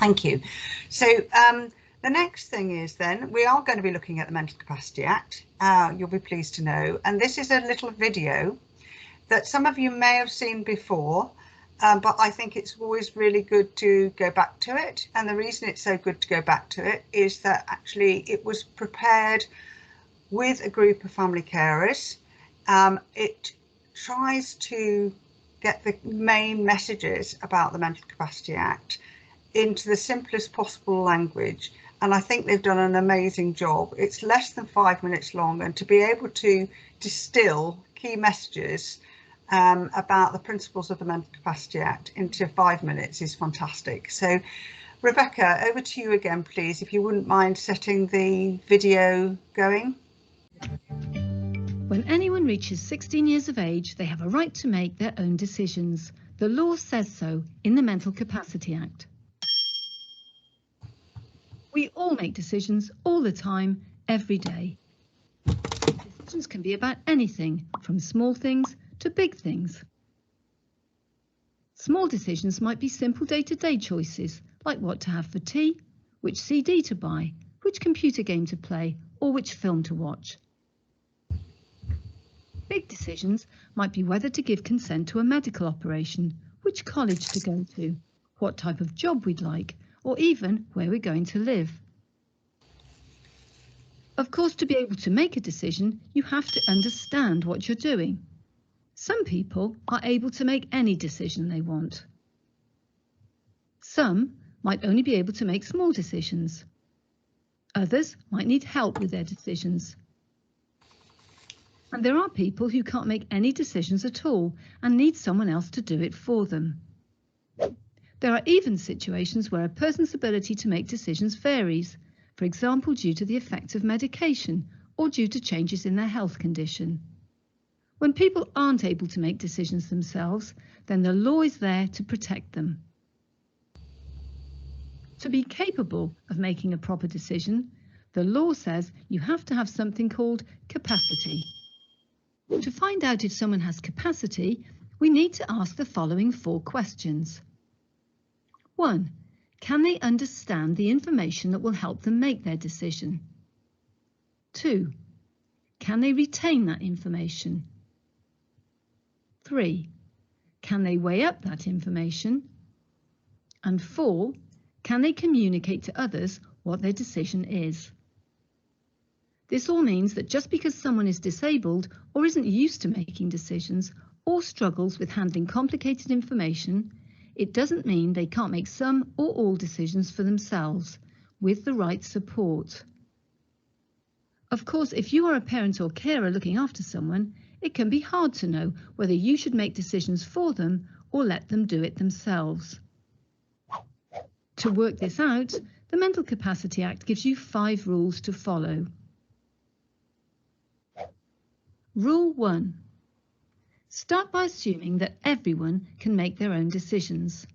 Thank you. So the next thing is then we are going to be looking at the Mental Capacity Act. You'll be pleased to know. And this is a little video that some of you may have seen before, but I think it's always really good to go back to it. And the reason it's so good to go back to it is that actually it was prepared with a group of family carers. It tries to get the main messages about the Mental Capacity Act into the simplest possible language, and I think they've done an amazing job. It's less than 5 minutes long, and to be able to distill key messages about the principles of the Mental Capacity Act into 5 minutes is fantastic. So Rebecca, over to you again, please, if you wouldn't mind setting the video going. When anyone reaches 16 years of age, they have a right to make their own decisions. The law says so in the Mental Capacity Act. We all make decisions all the time, every day. Decisions can be about anything, from small things to big things. Small decisions might be simple day-to-day choices, like what to have for tea, which CD to buy, which computer game to play, or which film to watch. Big decisions might be whether to give consent to a medical operation, which college to go to, what type of job we'd like, or even where we're going to live. Of course, to be able to make a decision, you have to understand what you're doing. Some people are able to make any decision they want. Some might only be able to make small decisions. Others might need help with their decisions. And there are people who can't make any decisions at all and need someone else to do it for them. There are even situations where a person's ability to make decisions varies, for example, due to the effects of medication or due to changes in their health condition. When people aren't able to make decisions themselves, then the law is there to protect them. To be capable of making a proper decision, the law says you have to have something called capacity. To find out if someone has capacity, we need to ask the following 4 questions. 1. Can they understand the information that will help them make their decision? 2. Can they retain that information? 3. Can they weigh up that information? And 4. Can they communicate to others what their decision is? This all means that just because someone is disabled or isn't used to making decisions or struggles with handling complicated information, it doesn't mean they can't make some or all decisions for themselves with the right support. Of course, if you are a parent or carer looking after someone, it can be hard to know whether you should make decisions for them or let them do it themselves. To work this out, the Mental Capacity Act gives you 5 rules to follow. Rule 1. Start by assuming that everyone can make their own decisions.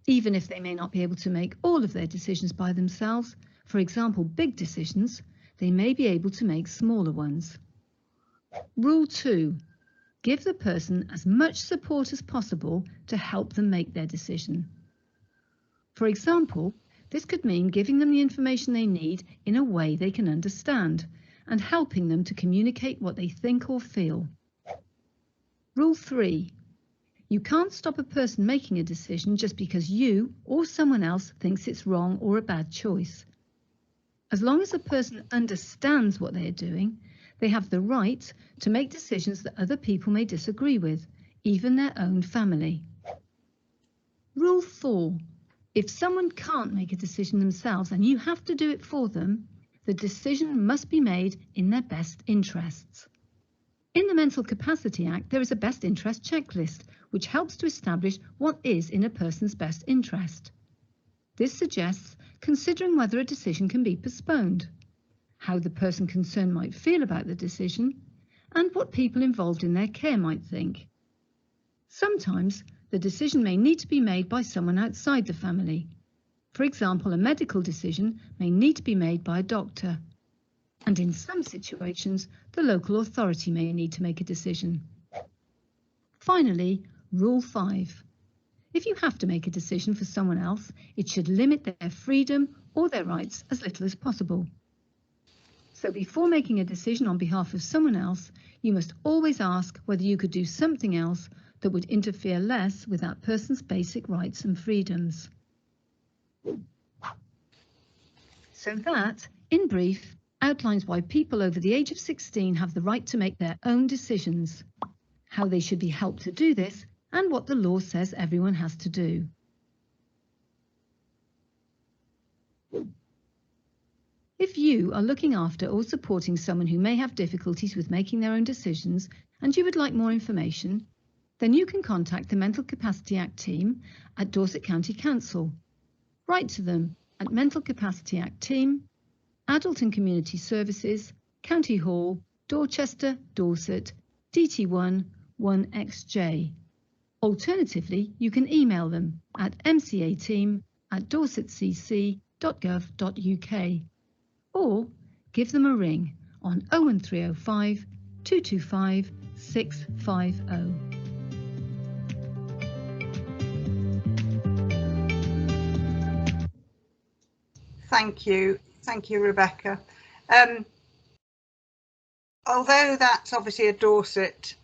Even if they may not be able to make all of their decisions by themselves, for example, big decisions, they may be able to make smaller ones. Rule 2. Give the person as much support as possible to help them make their decision. For example, this could mean giving them the information they need in a way they can understand, and helping them to communicate what they think or feel. Rule 3. You can't stop a person making a decision just because you or someone else thinks it's wrong or a bad choice. As long as a person understands what they are doing, they have the right to make decisions that other people may disagree with, even their own family. Rule 4. If someone can't make a decision themselves and you have to do it for them, the decision must be made in their best interests. In the Mental Capacity Act, there is a best interest checklist, which helps to establish what is in a person's best interest. This suggests considering whether a decision can be postponed, how the person concerned might feel about the decision, and what people involved in their care might think. Sometimes, the decision may need to be made by someone outside the family. For example, a medical decision may need to be made by a doctor. And in some situations, the local authority may need to make a decision. Finally, Rule 5. If you have to make a decision for someone else, it should limit their freedom or their rights as little as possible. So before making a decision on behalf of someone else, you must always ask whether you could do something else that would interfere less with that person's basic rights and freedoms. So that, in brief, outlines why people over the age of 16 have the right to make their own decisions, how they should be helped to do this, and what the law says everyone has to do. If you are looking after or supporting someone who may have difficulties with making their own decisions and you would like more information, then you can contact the Mental Capacity Act team at Dorset County Council. Write to them at Mental Capacity Act Team, Adult and Community Services, County Hall, Dorchester, Dorset, DT1 1XJ. Alternatively, you can email them at mcateam@dorsetcc.gov.uk or give them a ring on 01305 225 650. Thank you, Rebecca. Although that's obviously a Dorset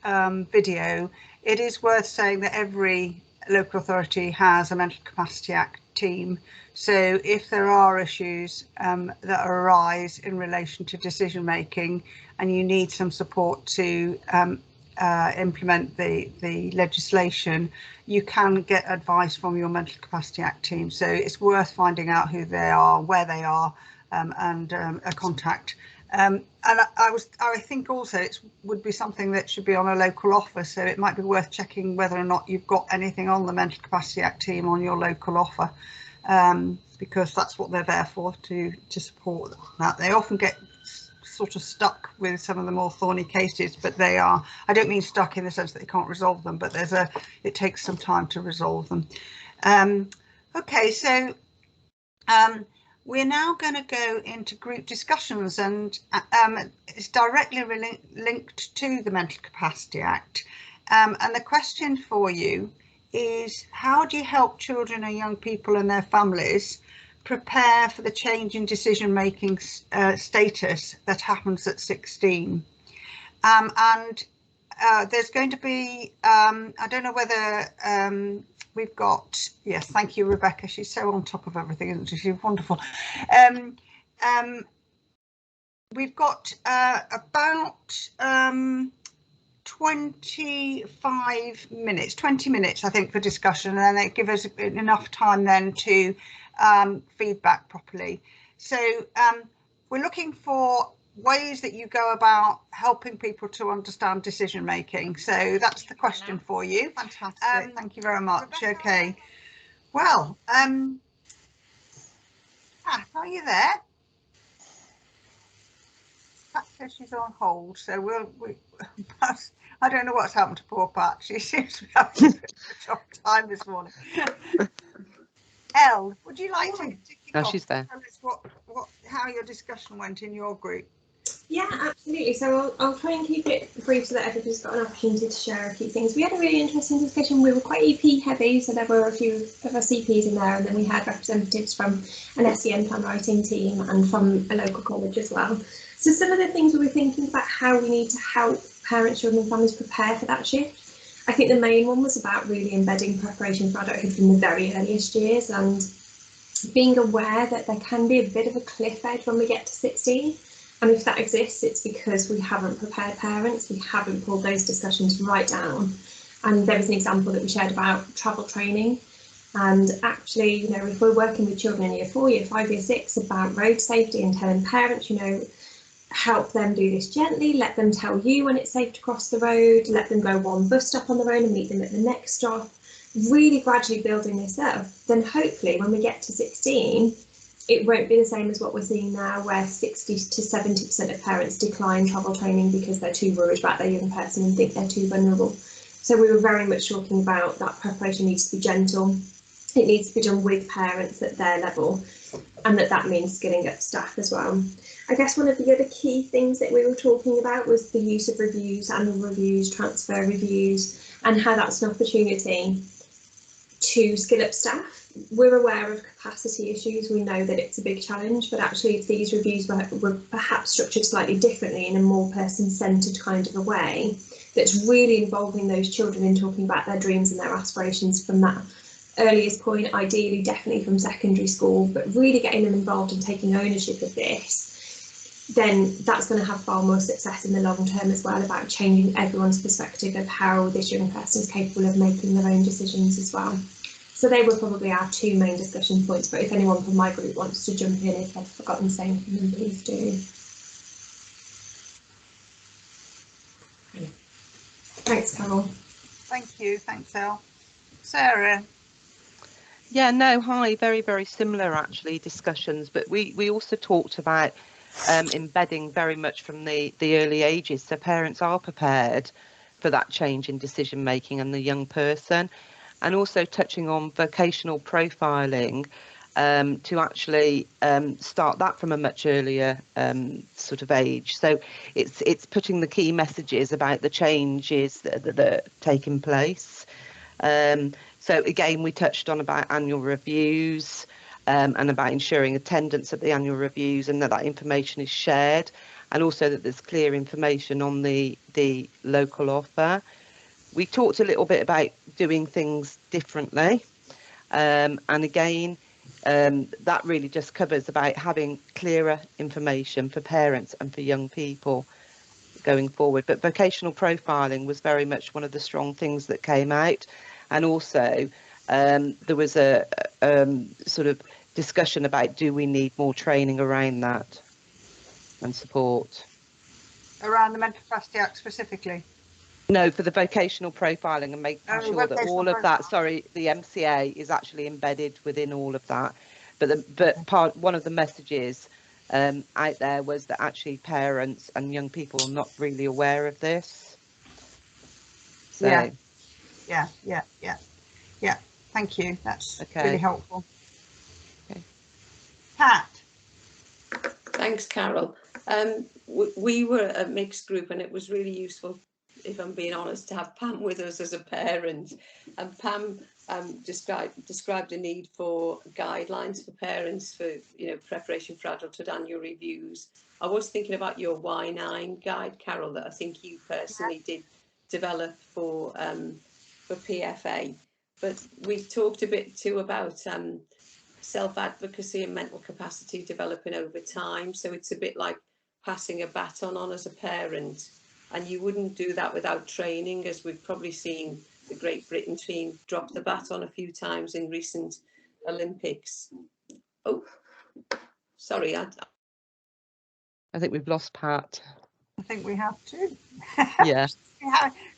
video, it is worth saying that every local authority has a Mental Capacity Act team. So if there are issues that arise in relation to decision making and you need some support to implement the legislation, you can get advice from your Mental Capacity Act team. So it's worth finding out who they are, where they are, and a contact. And I think also it would be something that should be on a local offer, so it might be worth checking whether or not you've got anything on the Mental Capacity Act team on your local offer, because that's what they're there for, to support that. They often get sort of stuck with some of the more thorny cases, but they are, I don't mean stuck in the sense that they can't resolve them, but it takes some time to resolve them. Okay, so we're now going to go into group discussions, and it's directly linked to the Mental Capacity Act. And the question for you is, how do you help children and young people and their families prepare for the change in decision-making status that happens at 16? And there's going to be, I don't know whether we've got, yes, thank you, Rebecca. She's so on top of everything, isn't she? She's wonderful. We've got about 25 minutes, 20 minutes, I think, for discussion, and then it gives us enough time then to feedback properly. So we're looking for ways that you go about helping people to understand decision making. So that's the question for you. Fantastic. Thank you very much. Rebecca. Okay. Well, are you there? Pat says she's on hold, so I don't know what's happened to poor Pat. She seems to be having a bit of a tough time this morning. Elle, would you like to kick off? She's there. Tell us how your discussion went in your group? Yeah, absolutely. So I'll try and keep it brief so that everybody's got an opportunity to share a few things. We had a really interesting discussion. We were quite EP heavy, so there were a few of our CPs in there, and then we had representatives from an SEN plan writing team and from a local college as well. So some of the things we were thinking about how we need to help parents, children and families prepare for that shift. I think the main one was about really embedding preparation for adulthood from the very earliest years and being aware that there can be a bit of a cliff edge when we get to 16. And if that exists, it's because we haven't prepared parents, we haven't pulled those discussions right down. And there was an example that we shared about travel training. And actually, you know, if we're working with children in year 4, year 5, year 6 about road safety and telling parents, you know, help them do this gently, let them tell you when it's safe to cross the road, let them go one bus stop on the road and meet them at the next stop, really gradually building this up, then hopefully when we get to 16, it won't be the same as what we're seeing now, where 60 to 70% of parents decline travel training because they're too worried about their young person and think they're too vulnerable. So we were very much talking about that preparation needs to be gentle. It needs to be done with parents at their level, and that means skilling up staff as well. I guess one of the other key things that we were talking about was the use of reviews, annual reviews, transfer reviews, and how that's an opportunity to skill up staff. We're aware of capacity issues. We know that it's a big challenge, but actually if these reviews were perhaps structured slightly differently in a more person-centred kind of a way, that's really involving those children in talking about their dreams and their aspirations from that earliest point, ideally definitely from secondary school, but really getting them involved and taking ownership of this, then that's going to have far more success in the long term as well, about changing everyone's perspective of how this young person is capable of making their own decisions as well. So they were probably our two main discussion points, but if anyone from my group wants to jump in if I've forgotten to say anything, then please do. Thanks, Carol. Thank you. Thanks, Elle. Sarah. Yeah, no, hi, very, very similar actually discussions, but we also talked about embedding very much from the early ages, so parents are prepared for that change in decision making and the young person, and also touching on vocational profiling to actually start that from a much earlier sort of age. So it's putting the key messages about the changes that are taking place. So again, we touched on about annual reviews and about ensuring attendance at the annual reviews, and that information is shared, and also that there's clear information on the local offer. We talked a little bit about doing things differently, and again, that really just covers about having clearer information for parents and for young people going forward. But vocational profiling was very much one of the strong things that came out, and also there was a sort of discussion about, do we need more training around that and support Around the Mental Capacity Act specifically? No, for the vocational profiling and making sure that all of that, sorry, the MCA is actually embedded within all of that. But one of the messages out there was that actually parents and young people are not really aware of this. So yeah. Thank you. That's okay. Really helpful. Okay. Pat. Thanks, Carol. We were a mixed group, and it was really useful, if I'm being honest, to have Pam with us as a parent. And Pam described a need for guidelines for parents for preparation for adulthood annual reviews. I was thinking about your Y9 guide, Carol, that I think you personally did develop for PFA. But we've talked a bit too about self-advocacy and mental capacity developing over time. So it's a bit like passing a baton on as a parent, and you wouldn't do that without training, as we've probably seen the Great Britain team drop the baton a few times in recent Olympics. Oh, sorry. I think we've lost Pat. I think we have to. Yeah.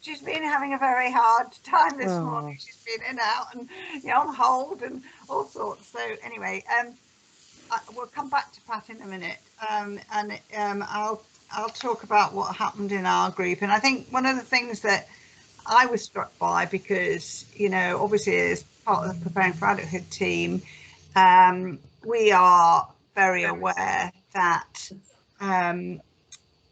She's been having a very hard time this morning. She's been in and out and on hold and all sorts. So anyway, we'll come back to Pat in a minute, and I'll talk about what happened in our group. And I think one of the things that I was struck by, because obviously as part of the Preparing for Adulthood team, we are very aware that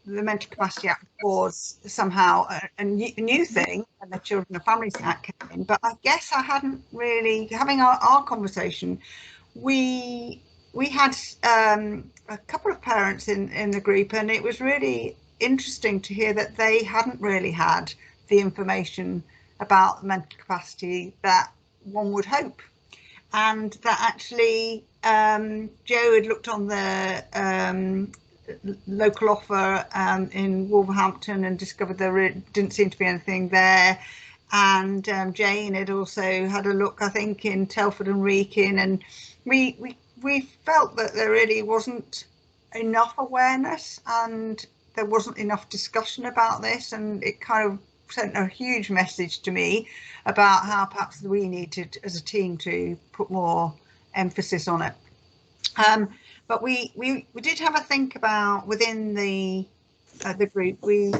the Mental Capacity Act was somehow a new thing, and the Children and Families Act came in. But I guess I hadn't really, having our conversation, we had a couple of parents in the group, and it was really interesting to hear that they hadn't really had the information about mental capacity that one would hope, and that actually Joe had looked on the local offer in Wolverhampton and discovered there didn't seem to be anything there, and Jane had also had a look, I think, in Telford and Wrekin, and we felt that there really wasn't enough awareness and there wasn't enough discussion about this, and it kind of sent a huge message to me about how perhaps we needed as a team to put more emphasis on it. But we did have a think about within the group. We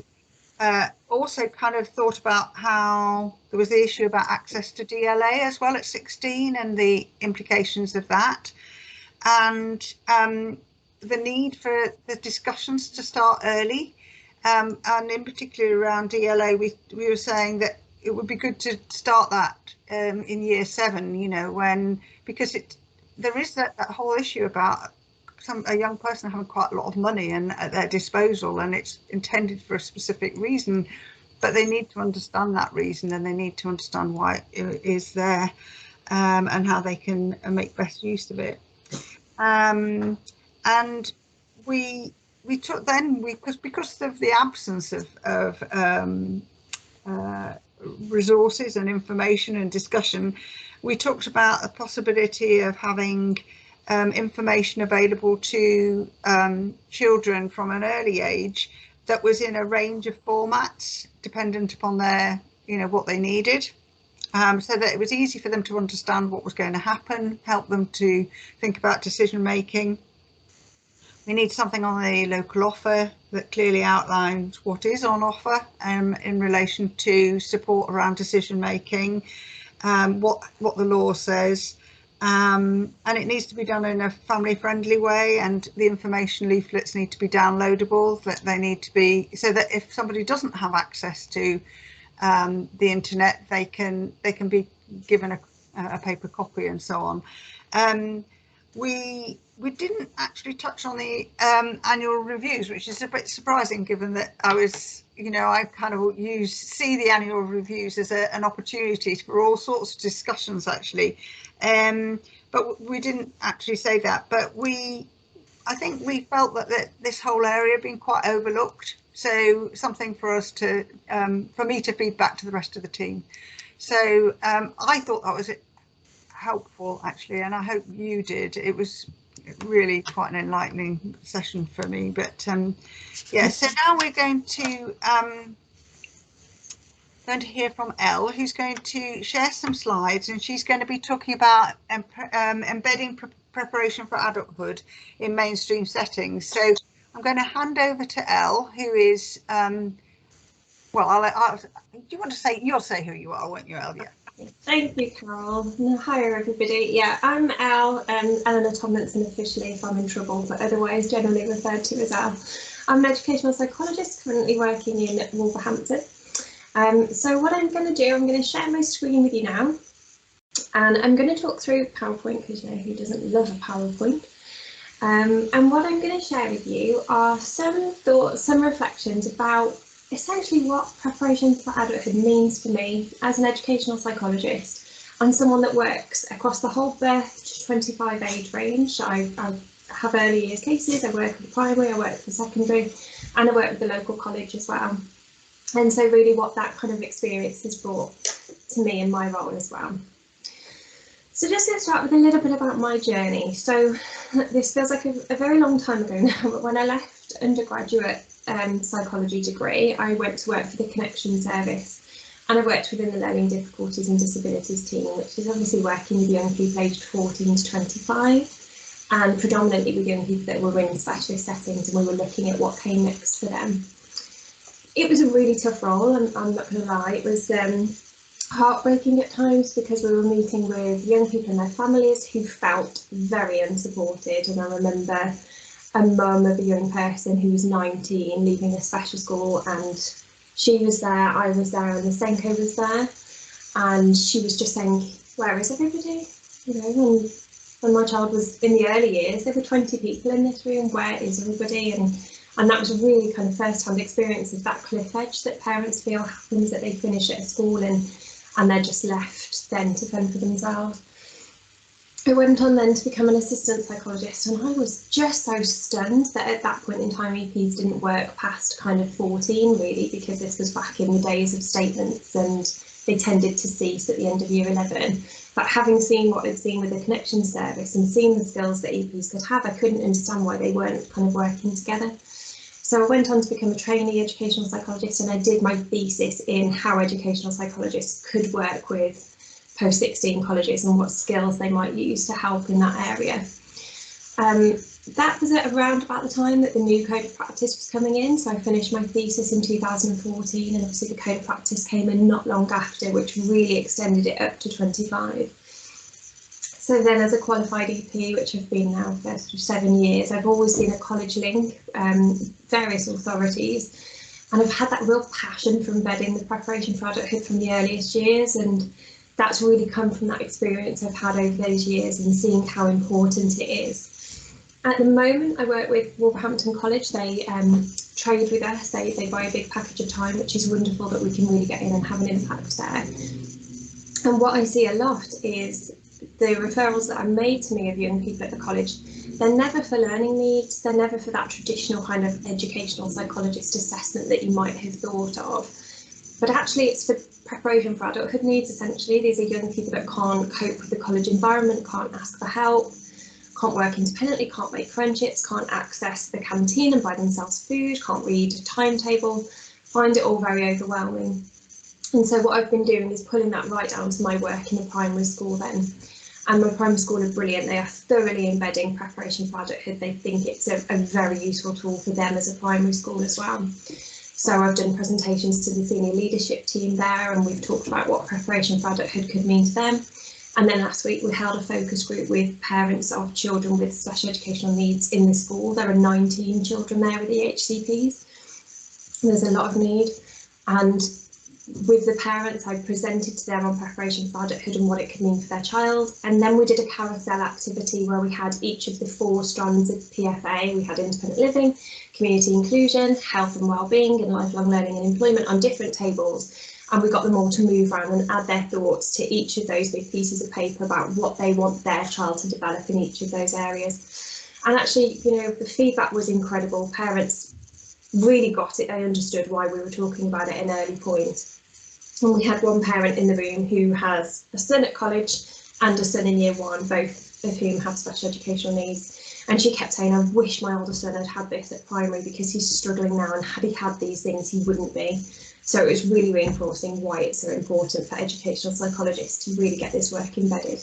also kind of thought about how there was the issue about access to DLA as well at 16 and the implications of that, and the need for the discussions to start early, and in particular around DLA, we were saying that it would be good to start that in year 7, you know, because there is that whole issue about a young person having quite a lot of money at their disposal, and it's intended for a specific reason, but they need to understand that reason, and they need to understand why it is there, and how they can make best use of it. And we took then, because of the absence of resources and information and discussion, we talked about the possibility of having information available to children from an early age that was in a range of formats dependent upon their, you know, what they needed, so that it was easy for them to understand what was going to happen, help them to think about decision making. We need something on the local offer that clearly outlines what is on offer in relation to support around decision making, what the law says, and it needs to be done in a family friendly way, and the information leaflets need to be downloadable, that they need to be, so that if somebody doesn't have access to the internet, they can be given a paper copy and so on. We didn't actually touch on the annual reviews, which is a bit surprising given that I was, you know, I kind of see the annual reviews as an opportunity for all sorts of discussions actually, but we didn't actually say that. But I think we felt that this whole area had been quite overlooked, so something for us to, for me to feed back to the rest of the team. So I thought that was helpful actually, and I hope you did. It was really quite an enlightening session for me. But yeah, so now we're going to hear from Elle, who's going to share some slides, and she's going to be talking about embedding preparation for adulthood in mainstream settings. So I'm going to hand over to Elle, who is well, do you want to say, you'll say who you are, won't you, Elle? Yeah. Thank you, Carol. Hi, everybody. Yeah, I'm Elle, Eleanor Tomlinson officially if I'm in trouble, but otherwise generally referred to as Elle. I'm an educational psychologist currently working in Wolverhampton. So what I'm going to do, I'm going to share my screen with you now, and I'm going to talk through PowerPoint, because you know who doesn't love a PowerPoint. And what I'm going to share with you are some thoughts, some reflections about essentially what preparation for adulthood means for me as an educational psychologist and someone that works across the whole birth to 25 age range. I have early years cases, I work with primary, I work with secondary, and I work with the local college as well. And so really what that kind of experience has brought to me in my role as well. So just to start with a little bit about my journey. So this feels like a very long time ago now, but when I left undergraduate psychology degree, I went to work for the Connection Service, and I worked within the Learning Difficulties and Disabilities team, which is obviously working with young people aged 14 to 25, and predominantly with young people that were in specialist settings, and we were looking at what came next for them. It was a really tough role, and I'm not going to lie, it was heartbreaking at times, because we were meeting with young people and their families who felt very unsupported. And I remember a mum of a young person who was 19 leaving a special school, and she was there, I was there, and the Senko was there, and she was just saying, where is everybody? You know, when my child was in the early years, there were 20 people in this room, where is everybody? And that was a really kind of first-hand experience of that cliff edge that parents feel happens, that they finish at a school and they're just left then to fend for themselves. I went on then to become an assistant psychologist, and I was just so stunned that at that point in time EPs didn't work past kind of 14 really, because this was back in the days of statements and they tended to cease at the end of year 11. But having seen what I'd seen with the Connection Service and seen the skills that EPs could have, I couldn't understand why they weren't kind of working together. So I went on to become a trainee educational psychologist, and I did my thesis in how educational psychologists could work with post-16 colleges and what skills they might use to help in that area. That was at around about the time that the new Code of Practice was coming in. So I finished my thesis in 2014, and obviously the Code of Practice came in not long after, which really extended it up to 25. So then as a qualified EP, which I've been now for 7 years, I've always been a college link, various authorities, And I've had that real passion for embedding the preparation for adulthood from the earliest years, and that's really come from that experience I've had over those years and seeing how important it is. At the moment, I work with Wolverhampton College. They trade with us. They buy a big package of time, which is wonderful that we can really get in and have an impact there. And what I see a lot is the referrals that are made to me of young people at the college. They're never for learning needs. They're never for that traditional kind of educational psychologist assessment that you might have thought of. But actually, it's for preparation for adulthood needs, essentially. These are young people that can't cope with the college environment, can't ask for help, can't work independently, can't make friendships, can't access the canteen and buy themselves food, can't read a timetable, find it all very overwhelming. And so what I've been doing is pulling that right down to my work in a primary school then. And my primary school are brilliant. They are thoroughly embedding preparation for adulthood. They think it's a very useful tool for them as a primary school as well. So I've done presentations to the senior leadership team there, and we've talked about what preparation for adulthood could mean to them. And then last week we held a focus group with parents of children with special educational needs in the school. There are 19 children there with EHCPs. There's a lot of need. And with the parents, I presented to them on preparation for adulthood and what it could mean for their child. And then we did a carousel activity where we had each of the 4 strands of PFA. We had independent living, community inclusion, health and wellbeing, and lifelong learning and employment on different tables. And we got them all to move around and add their thoughts to each of those big pieces of paper about what they want their child to develop in each of those areas. And actually, you know, the feedback was incredible. Parents really got it. They understood why we were talking about it at an early point. And we had one parent in the room who has a son at college and a son in year 1, both of whom have special educational needs. And she kept saying, I wish my older son had had this at primary because he's struggling now, and had he had these things, he wouldn't be. So it was really reinforcing why it's so important for educational psychologists to really get this work embedded.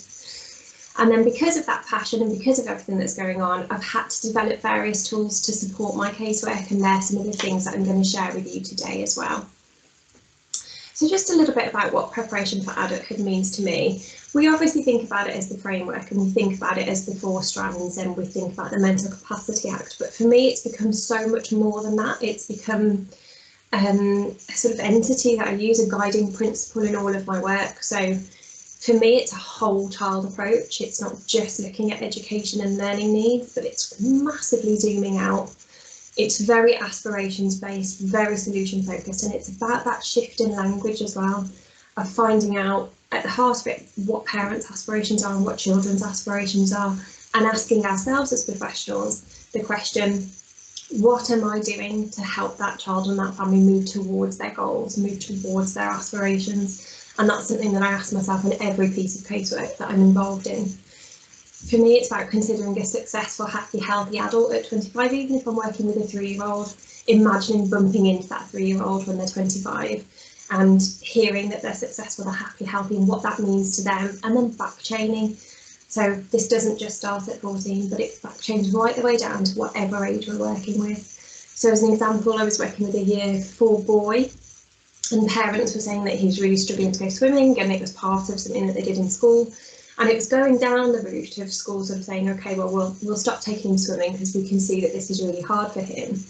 And then because of that passion and because of everything that's going on, I've had to develop various tools to support my casework, and they're some of the things that I'm going to share with you today as well. So just a little bit about what preparation for adulthood means to me. We obviously think about it as the framework, and we think about it as the 4 strands, and we think about the Mental Capacity Act. But for me, it's become so much more than that. It's become a sort of entity that I use, a guiding principle in all of my work. So for me, it's a whole child approach. It's not just looking at education and learning needs, but it's massively zooming out. It's very aspirations based, very solution focused, and it's about that shift in language as well, of finding out at the heart of it what parents' aspirations are and what children's aspirations are, and asking ourselves as professionals the question, what am I doing to help that child and that family move towards their goals, move towards their aspirations? And that's something that I ask myself in every piece of casework that I'm involved in. For me, it's about considering a successful, happy, healthy adult at 25, even if I'm working with a 3-year-old, imagining bumping into that 3-year-old when they're 25 and hearing that they're successful, they're happy, healthy, and what that means to them, and then back chaining. So this doesn't just start at 14, but it back chains right the way down to whatever age we're working with. So as an example, I was working with a year 4 boy, and parents were saying that he was really struggling to go swimming, and it was part of something that they did in school. And it was going down the route of schools of saying, OK, well, we'll stop taking him swimming because we can see that this is really hard for him.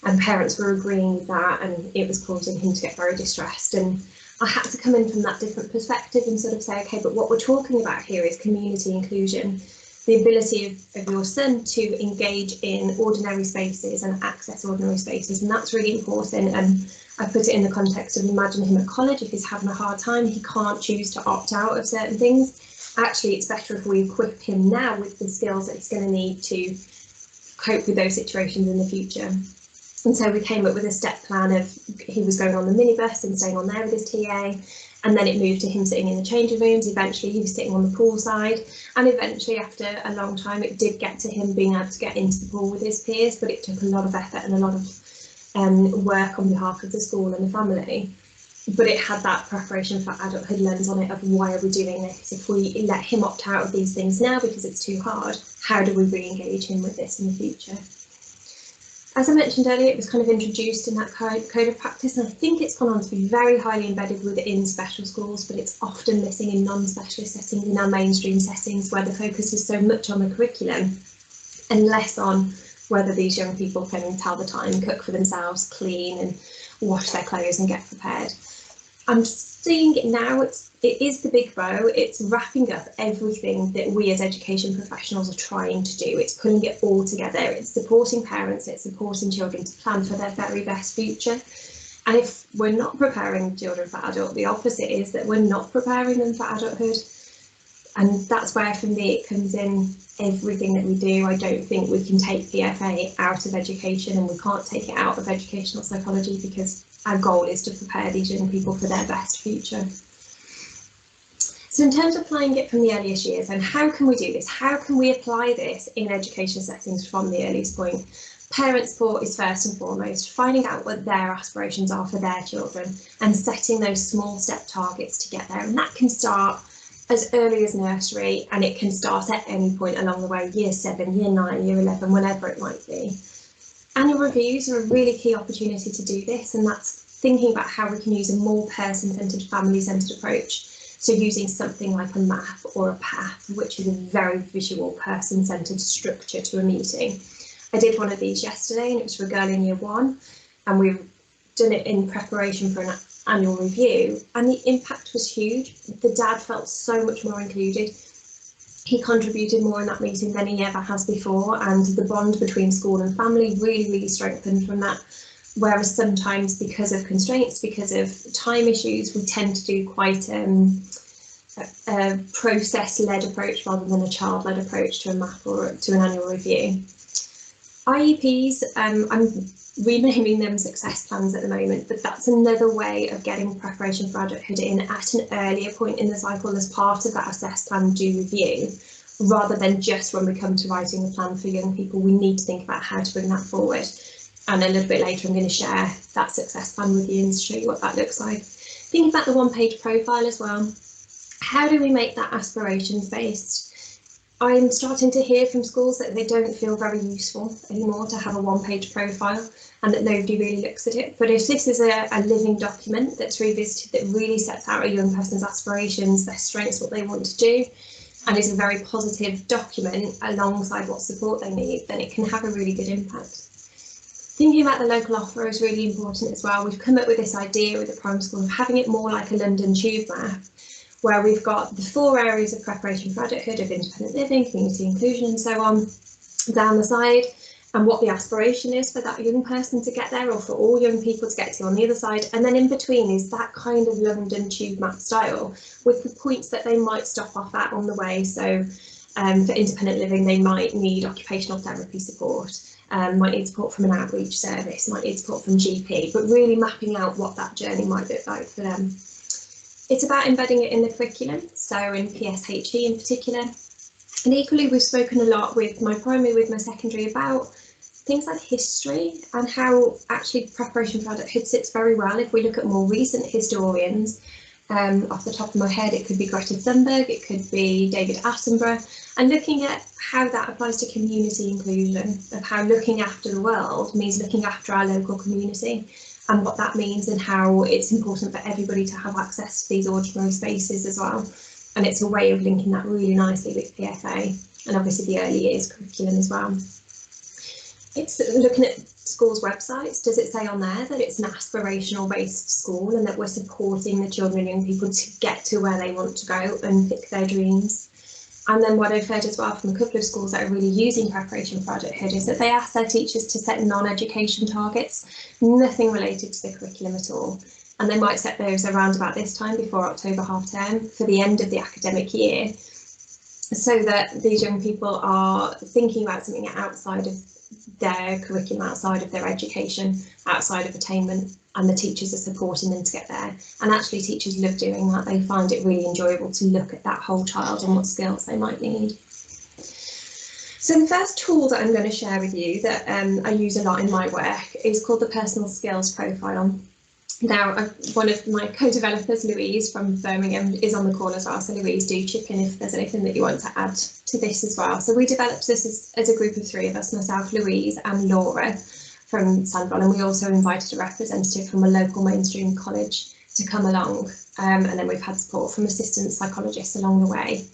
And parents were agreeing with that, and it was causing him to get very distressed. And I had to come in from that different perspective and sort of say, OK, but what we're talking about here is community inclusion, the ability of your son to engage in ordinary spaces and access ordinary spaces. And that's really important. And I put it in the context of imagine him at college. If he's having a hard time, he can't choose to opt out of certain things. Actually, it's better if we equip him now with the skills that he's going to need to cope with those situations in the future. And so we came up with a step plan of he was going on the minibus and staying on there with his TA, and then it moved to him sitting in the changing rooms. Eventually he was sitting on the pool side, and eventually after a long time it did get to him being able to get into the pool with his peers, but it took a lot of effort and a lot of work on behalf of the school and the family. But it had that preparation for adulthood lens on it of why are we doing this? If we let him opt out of these things now because it's too hard, how do we re-engage him with this in the future? As I mentioned earlier, it was kind of introduced in that code of practice, and I think it's gone on to be very highly embedded within special schools, but it's often missing in non-specialist settings, in our mainstream settings, where the focus is so much on the curriculum and less on whether these young people can tell the time, cook for themselves, clean and wash their clothes and get prepared. I'm seeing it now, it is the big bow, it's wrapping up everything that we as education professionals are trying to do. It's putting it all together, it's supporting parents, it's supporting children to plan for their very best future. And if we're not preparing children for adult, the opposite is that we're not preparing them for adulthood. And that's where, for me, it comes in everything that we do. I don't think we can take PFA out of education, and we can't take it out of educational psychology, because our goal is to prepare these young people for their best future. So in terms of applying it from the earliest years, and how can we do this? How can we apply this in education settings from the earliest point? Parent support is first and foremost, finding out what their aspirations are for their children and setting those small step targets to get there. And that can start as early as nursery, and it can start at any point along the way, year 7, year 9, year 11, whenever it might be. Annual reviews are a really key opportunity to do this, and that's thinking about how we can use a more person-centred, family-centred approach. So using something like a map or a path, which is a very visual, person-centred structure to a meeting. I did one of these yesterday, and it was for a girl in year 1, and we've done it in preparation for an annual review, and the impact was huge. The dad felt so much more included. He contributed more in that meeting than he ever has before, and the bond between school and family really strengthened from that. Whereas sometimes, because of constraints, because of time issues, we tend to do quite a process-led approach rather than a child-led approach to a map or to an annual review. IEPs, I'm renaming them success plans at the moment, but that's another way of getting preparation for adulthood in at an earlier point in the cycle as part of that assess plan do review, rather than just when we come to writing a plan for young people. We need to think about how to bring that forward. And a little bit later, I'm going to share that success plan with you and show you what that looks like. Think about the one-page profile as well. How do we make that aspirations based? I'm starting to hear from schools that they don't feel very useful anymore to have a one-page profile, and that nobody really looks at it. But if this is a living document that's revisited, that really sets out a young person's aspirations, their strengths, what they want to do, and is a very positive document alongside what support they need, then it can have a really good impact. Thinking about the local offer is really important as well. We've come up with this idea with the primary school of having it more like a London tube map, where we've got the 4 areas of preparation for adulthood, of independent living, community inclusion and so on, down the side, and what the aspiration is for that young person to get there, or for all young people to get to on the other side. And then in between is that kind of London tube map style, with the points that they might stop off at on the way. So for independent living, they might need occupational therapy support, might need support from an outreach service, might need support from GP, but really mapping out what that journey might look like for them. It's about embedding it in the curriculum, so in PSHE in particular. And equally, we've spoken a lot with my primary, with my secondary, about things like history and how actually preparation for adulthood sits very well. If we look at more recent historians, off the top of my head, it could be Greta Thunberg, it could be David Attenborough, and looking at how that applies to community inclusion, of how looking after the world means looking after our local community, and what that means, and how it's important for everybody to have access to these ordinary spaces as well. And it's a way of linking that really nicely with PFA, and obviously the early years curriculum as well. It's looking at schools' websites. Does it say on there that it's an aspirational based school, and that we're supporting the children and young people to get to where they want to go and pick their dreams? And then what I've heard as well from a couple of schools that are really using preparation for adulthood is that they ask their teachers to set non-education targets, nothing related to the curriculum at all. And they might set those around about this time, before October half term, for the end of the academic year, so that these young people are thinking about something outside of their curriculum, outside of their education, outside of attainment, and the teachers are supporting them to get there. And actually teachers love doing that. They find it really enjoyable to look at that whole child and what skills they might need. So the first tool that I'm going to share with you that I use a lot in my work is called the Personal Skills Profile. Now, one of my co-developers, Louise from Birmingham, is on the call as well. So Louise, do chip in if there's anything that you want to add to this as well. So we developed this as a group of 3 of us, myself, Louise and Laura from Sandwell, and we also invited a representative from a local mainstream college to come along, and then we've had support from assistant psychologists along the way.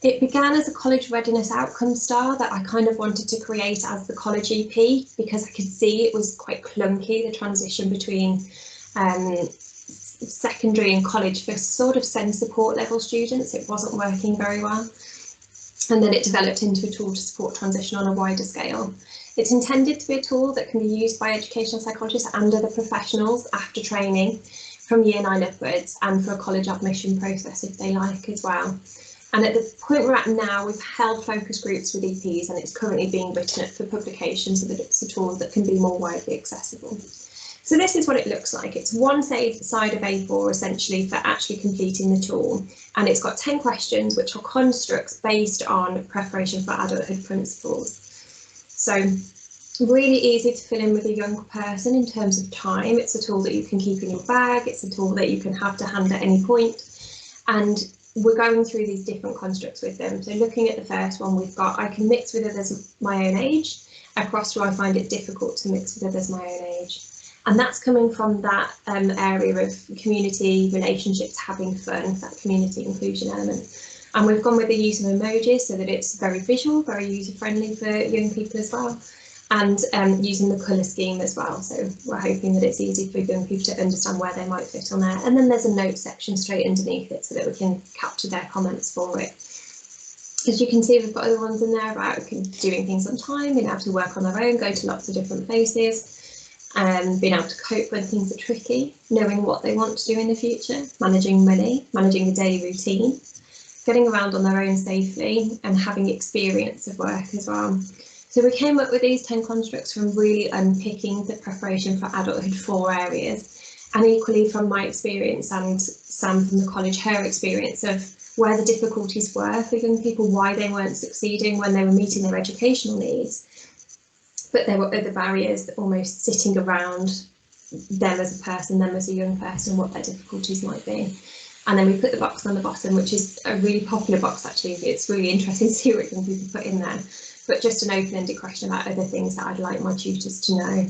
It began as a college readiness outcome star that I kind of wanted to create as the college EP, because I could see it was quite clunky, the transition between secondary and college for sort of SEND support level students. It wasn't working very well. And then it developed into a tool to support transition on a wider scale. It's intended to be a tool that can be used by educational psychologists and other professionals after training from year 9 upwards, and for a college admission process if they like as well. And at the point we're at now, we've held focus groups with EPs, and it's currently being written up for publication so that it's a tool that can be more widely accessible. So this is what it looks like. It's one side of A4 essentially for actually completing the tool, and it's got 10 questions which are constructs based on preparation for adulthood principles. So really easy to fill in with a young person in terms of time. It's a tool that you can keep in your bag. It's a tool that you can have to hand at any point. And we're going through these different constructs with them. So looking at the first one, we've got, I can mix with others my own age, across to I find it difficult to mix with others my own age. And that's coming from that area of community, relationships, having fun, that community inclusion element. And we've gone with the use of emojis so that it's very visual, very user-friendly for young people as well, and using the colour scheme as well. So we're hoping that it's easy for young people to understand where they might fit on there. And then there's a note section straight underneath it so that we can capture their comments for it. As you can see, we've got other ones in there about doing things on time, being able to work on their own, go to lots of different places, and being able to cope when things are tricky, knowing what they want to do in the future, managing money, managing the daily routine, getting around on their own safely, and having experience of work as well. So we came up with these 10 constructs from really unpicking the preparation for adulthood 4 areas, and equally from my experience and Sam from the college, her experience of where the difficulties were for young people, why they weren't succeeding when they were meeting their educational needs. But there were other barriers almost sitting around them as a person, them as a young person, what their difficulties might be. And then we put the box on the bottom, which is a really popular box actually. It's really interesting to see what young people put in there. But just an open-ended question about other things that I'd like my tutors to know,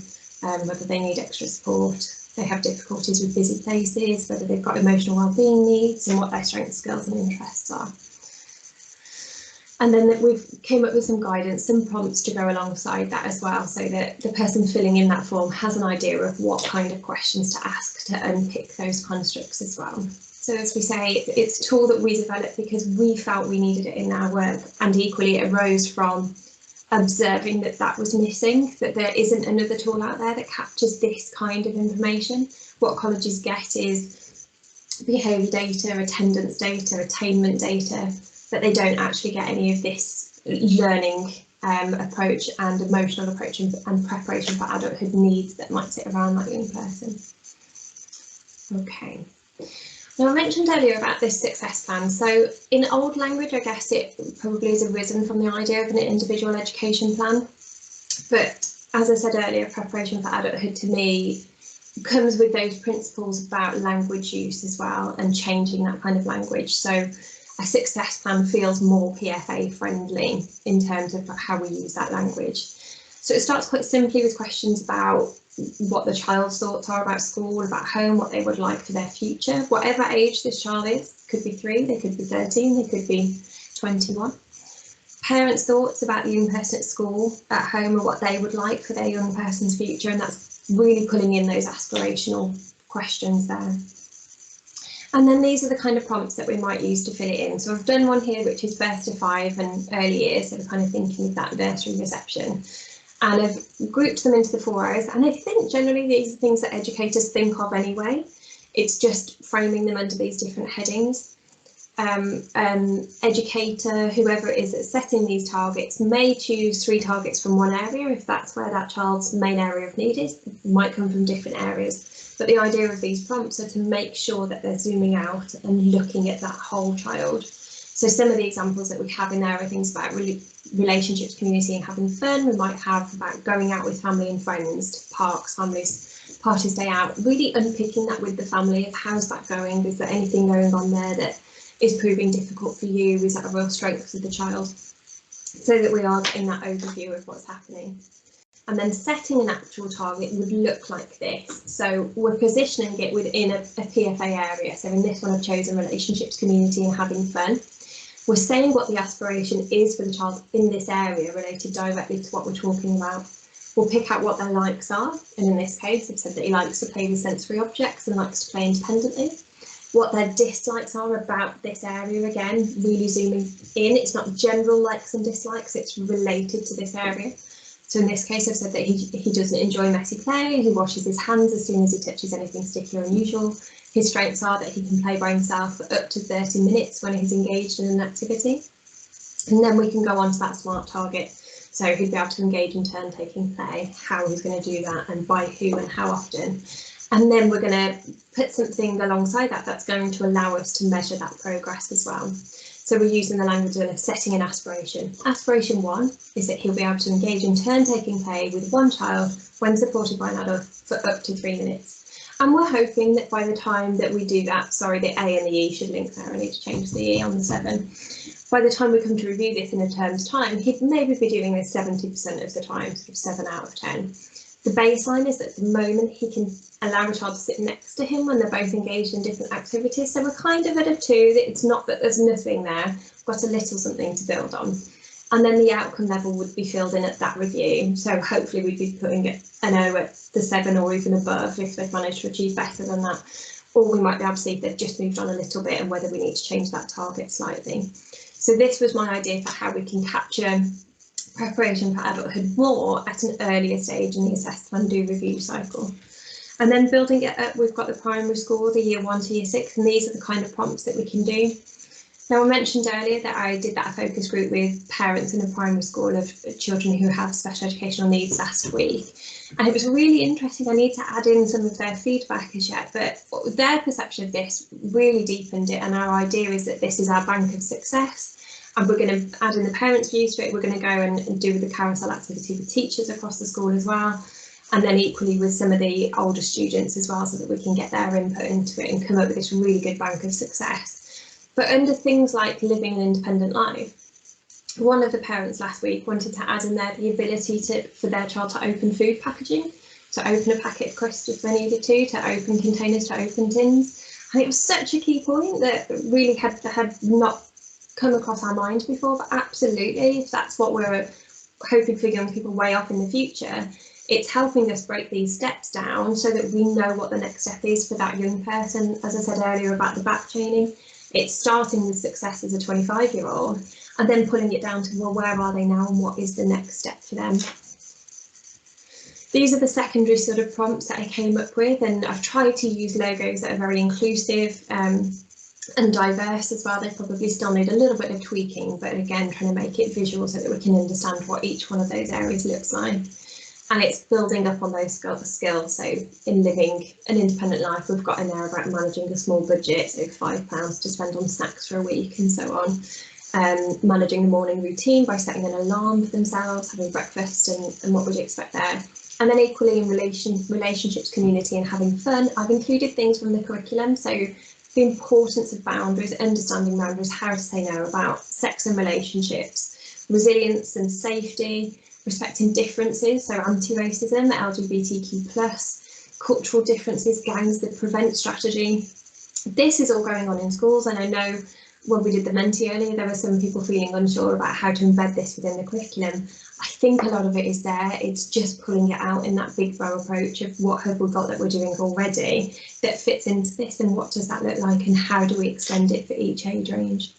whether they need extra support, they have difficulties with busy places, whether they've got emotional wellbeing needs, and what their strengths, skills and interests are. And then we've came up with some guidance, some prompts to go alongside that as well, so that the person filling in that form has an idea of what kind of questions to ask to unpick those constructs as well. So as we say, it's a tool that we developed because we felt we needed it in our work, and equally it arose from observing that that was missing, that there isn't another tool out there that captures this kind of information. What colleges get is behaviour data, attendance data, attainment data, but they don't actually get any of this learning approach and emotional approach and preparation for adulthood needs that might sit around that young person. Okay. Now I mentioned earlier about this success plan. So in old language, I guess it probably has arisen from the idea of an individual education plan. But as I said earlier, preparation for adulthood to me comes with those principles about language use as well, and changing that kind of language. So a success plan feels more PFA friendly in terms of how we use that language. So it starts quite simply with questions about what the child's thoughts are about school, about home, what they would like for their future, whatever age this child is. Could be 3, they could be 13, they could be 21. Parents' thoughts about the young person at school, at home, and what they would like for their young person's future, and that's really pulling in those aspirational questions there. And then these are the kind of prompts that we might use to fill it in. So I've done one here which is birth to 5 and early years, so we're kind of thinking of that nursery reception. And I've grouped them into the 4 areas, and I think generally these are things that educators think of anyway. It's just framing them under these different headings. Educator, whoever it is that's setting these targets, may choose 3 targets from one area if that's where that child's main area of need is. It might come from different areas. But the idea of these prompts are to make sure that they're zooming out and looking at that whole child. So some of the examples that we have in there are things about relationships, community and having fun. We might have about going out with family and friends, to parks, families, parties, day out, really unpicking that with the family of how's that going? Is there anything going on there that is proving difficult for you? Is that a real strength of the child? So that we are getting that overview of what's happening. And then setting an actual target would look like this. So we're positioning it within a PFA area. So in this one, I've chosen relationships, community and having fun. We're saying what the aspiration is for the child in this area related directly to what we're talking about. We'll pick out what their likes are, and in this case I've said that he likes to play with sensory objects and likes to play independently. What their dislikes are about this area, again, really zooming in. It's not general likes and dislikes, it's related to this area. So in this case I've said that he doesn't enjoy messy play, he washes his hands as soon as he touches anything sticky or unusual. His strengths are that he can play by himself for up to 30 minutes when he's engaged in an activity. And then we can go on to that SMART target. So he'd be able to engage in turn-taking play, how he's going to do that and by who and how often. And then we're going to put something alongside that that's going to allow us to measure that progress as well. So we're using the language of setting an aspiration. Aspiration 1 is that he'll be able to engage in turn-taking play with one child when supported by an adult for up to 3 minutes. And we're hoping that by the time that we do that, sorry, the A and the E should link there, I need to change the E on the 7. By the time we come to review this in a term's time, he'd maybe be doing this 70% of the time, sort of 7 out of 10. The baseline is that at the moment he can allow a child to sit next to him when they're both engaged in different activities. So we're kind of at a 2, that it's not that there's nothing there, we've got a little something to build on. And then the outcome level would be filled in at that review. So hopefully we'd be putting it an O at the 7 or even above if they've managed to achieve better than that. Or we might be able to see if they've just moved on a little bit and whether we need to change that target slightly. So this was my idea for how we can capture preparation for adulthood more at an earlier stage in the assess, plan, do review cycle. And then building it up, we've got the primary school, the year 1 to year 6, and these are the kind of prompts that we can do. Now, I mentioned earlier that I did that focus group with parents in a primary school of children who have special educational needs last week. And it was really interesting. I need to add in some of their feedback as yet, but their perception of this really deepened it. And our idea is that this is our bank of success. And we're going to add in the parents' views to it. We're going to go and do the carousel activity with teachers across the school as well. And then equally with some of the older students as well, so that we can get their input into it and come up with this really good bank of success. But under things like living an independent life, one of the parents last week wanted to add in there the ability for their child to open food packaging, to open a packet of crisps if they needed to open containers, to open tins. And it was such a key point that really had not come across our minds before, but absolutely, if that's what we're hoping for young people way off in the future, it's helping us break these steps down so that we know what the next step is for that young person. As I said earlier about the back chaining, it's starting with success as a 25-year-old and then pulling it down to, well, where are they now and what is the next step for them? These are the secondary sort of prompts that I came up with, and I've tried to use logos that are very inclusive and diverse as well. They probably still need a little bit of tweaking, but again, trying to make it visual so that we can understand what each one of those areas looks like. And it's building up on those skills. So in living an independent life, we've got in there about managing a small budget, so £5 to spend on snacks for a week and so on. Managing the morning routine by setting an alarm for themselves, having breakfast and what would you expect there. And then equally in relationships, community and having fun, I've included things from the curriculum. So the importance of boundaries, understanding boundaries, how to say no about sex and relationships, resilience and safety, respecting differences, so anti-racism, LGBTQ+, cultural differences, gangs that prevent strategy. This is all going on in schools, and I know when we did the Menti earlier, there were some people feeling unsure about how to embed this within the curriculum. I think a lot of it is there, it's just pulling it out in that big bow approach of what have we got that we're doing already that fits into this, and what does that look like, and how do we extend it for each age range.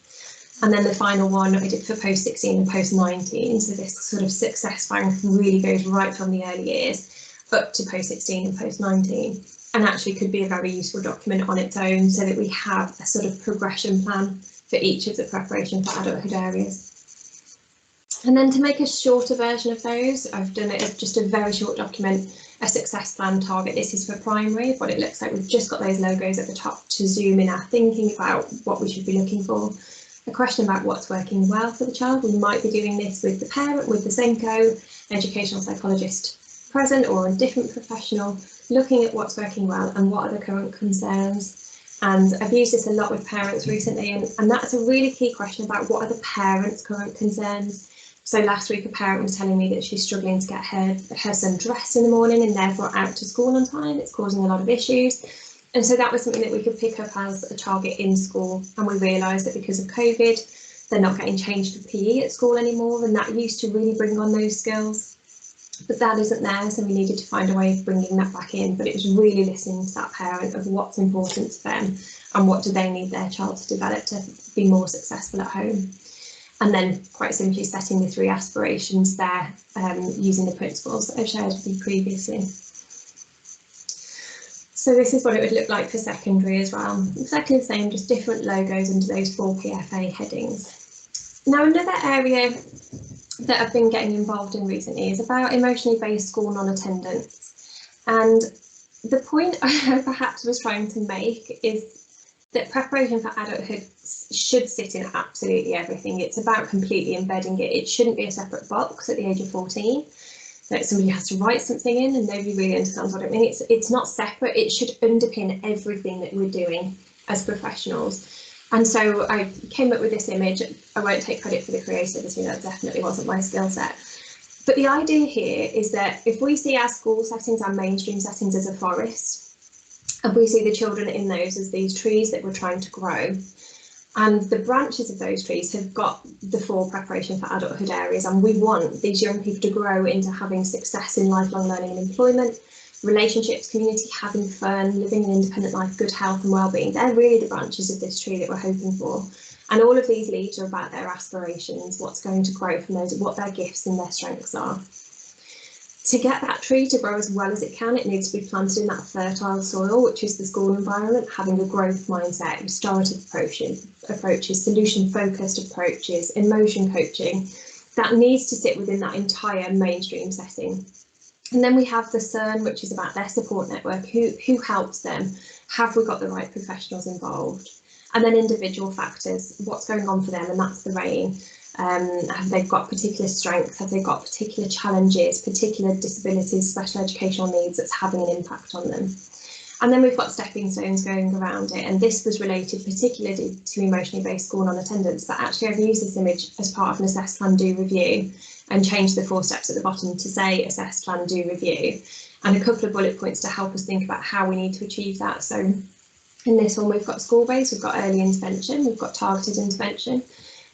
And then the final one I did for post 16 and post 19. So this sort of success bank really goes right from the early years up to post 16 and post 19, and actually could be a very useful document on its own so that we have a sort of progression plan for each of the preparation for adulthood areas. And then to make a shorter version of those, I've done it as just a very short document, a success plan target. This is for primary, what it looks like. We've just got those logos at the top to zoom in our thinking about what we should be looking for. A question about what's working well for the child. We might be doing this with the parent, with the SENCO, educational psychologist present or a different professional, looking at what's working well and what are the current concerns. And I've used this a lot with parents recently, and that's a really key question about what are the parents' current concerns. So last week a parent was telling me that she's struggling to get her son dressed in the morning and therefore out to school on time. It's causing a lot of issues. And so that was something that we could pick up as a target in school, and we realised that because of COVID, They're not getting changed for PE at school anymore, and that used to really bring on those skills. But that isn't there, so we needed to find a way of bringing that back in. But it was really listening to that parent of what's important to them and what do they need their child to develop to be more successful at home. And then quite simply setting the 3 aspirations there, using the principles that I've shared with you previously. So this is what it would look like for secondary as well. Exactly the same, just different logos under those 4 PFA headings. Now, another area that I've been getting involved in recently is about emotionally based school non-attendance. And the point I perhaps was trying to make is that preparation for adulthood should sit in absolutely everything. It's about completely embedding it. It shouldn't be a separate box at the age of 14. That somebody has to write something in and nobody really understands what it means. It's not separate. It should underpin everything that we're doing as professionals. And so I came up with this image. I won't take credit for the creativity, that definitely wasn't my skill set. But the idea here is that if we see our school settings, our mainstream settings as a forest, and we see the children in those as these trees that we're trying to grow, and the branches of those trees have got the 4 preparation for adulthood areas, and we want these young people to grow into having success in lifelong learning and employment, relationships, community, having fun, living an independent life, good health and well-being. They're really the branches of this tree that we're hoping for. And all of these leaves are about their aspirations, what's going to grow from those, what their gifts and their strengths are. To get that tree to grow as well as it can, it needs to be planted in that fertile soil, which is the school environment, having a growth mindset, restorative approaches, solution-focused approaches, emotion coaching. That needs to sit within that entire mainstream setting. And then we have the CERN, which is about their support network, who helps them, have we got the right professionals involved? And then individual factors, what's going on for them, and that's the RAIN. Have they got particular strengths? Have they got particular challenges, particular disabilities, special educational needs that's having an impact on them? And then we've got stepping stones going around it, and this was related particularly to emotionally based school non-attendance, but actually I've used this image as part of an assess, plan, do, review, and changed the 4 steps at the bottom to say assess, plan, do, review, and a couple of bullet points to help us think about how we need to achieve that. So in this one we've got school-based, we've got early intervention, we've got targeted intervention,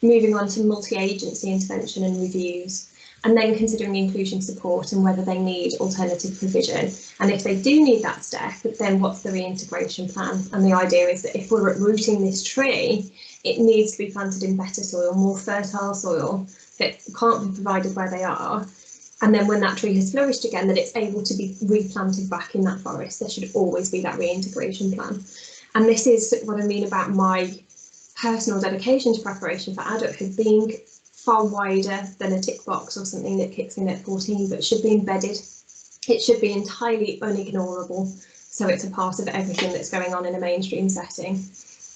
moving on to multi-agency intervention and reviews, and then considering inclusion support and whether they need alternative provision. And if they do need that step, then what's the reintegration plan? And the idea is that if we're uprooting this tree, it needs to be planted in better soil, more fertile soil that can't be provided where they are. And then when that tree has flourished again, that it's able to be replanted back in that forest. There should always be that reintegration plan. And this is what I mean about my personal dedication to preparation for adulthood being far wider than a tick box or something that kicks in at 14, but should be embedded. It should be entirely unignorable, so it's a part of everything that's going on in a mainstream setting.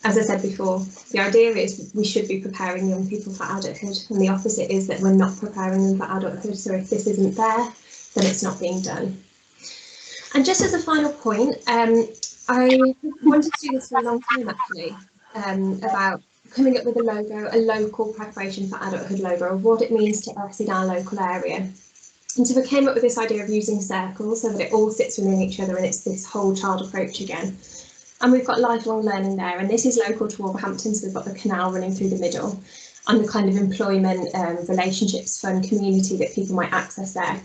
As I said before, the idea is we should be preparing young people for adulthood, and the opposite is that we're not preparing them for adulthood. So if this isn't there, then it's not being done. And just as a final point, I wanted to do this for a long time actually, about coming up with a logo, a local preparation for adulthood logo, of what it means to us in our local area. And so we came up with this idea of using circles so that it all sits within each other and it's this whole child approach again. And we've got lifelong learning there, and this is local to Wolverhampton, so we've got the canal running through the middle and the kind of employment, relationships, fun, community that people might access there.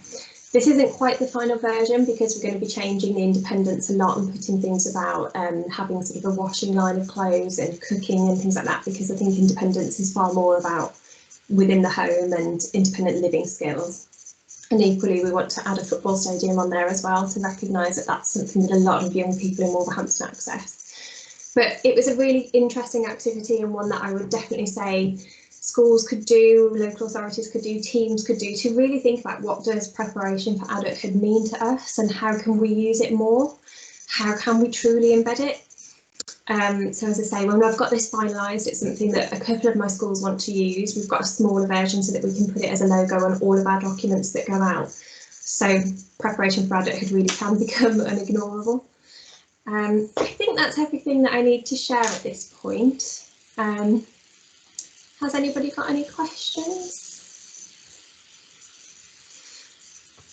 This isn't quite the final version because we're going to be changing the independence a lot and putting things about having sort of a washing line of clothes and cooking and things like that, because I think independence is far more about within the home and independent living skills. And equally, we want to add a football stadium on there as well to recognise that that's something that a lot of young people in Wolverhampton access. But it was a really interesting activity, and one that I would definitely say schools could do, local authorities could do, teams could do, to really think about what does preparation for adulthood mean to us and how can we use it more? How can we truly embed it? So as I say, when I've got this finalised, it's something that a couple of my schools want to use. We've got a smaller version so that we can put it as a logo on all of our documents that go out. So preparation for adulthood really can become unignorable. I think that's everything that I need to share at this point. Has anybody got any questions?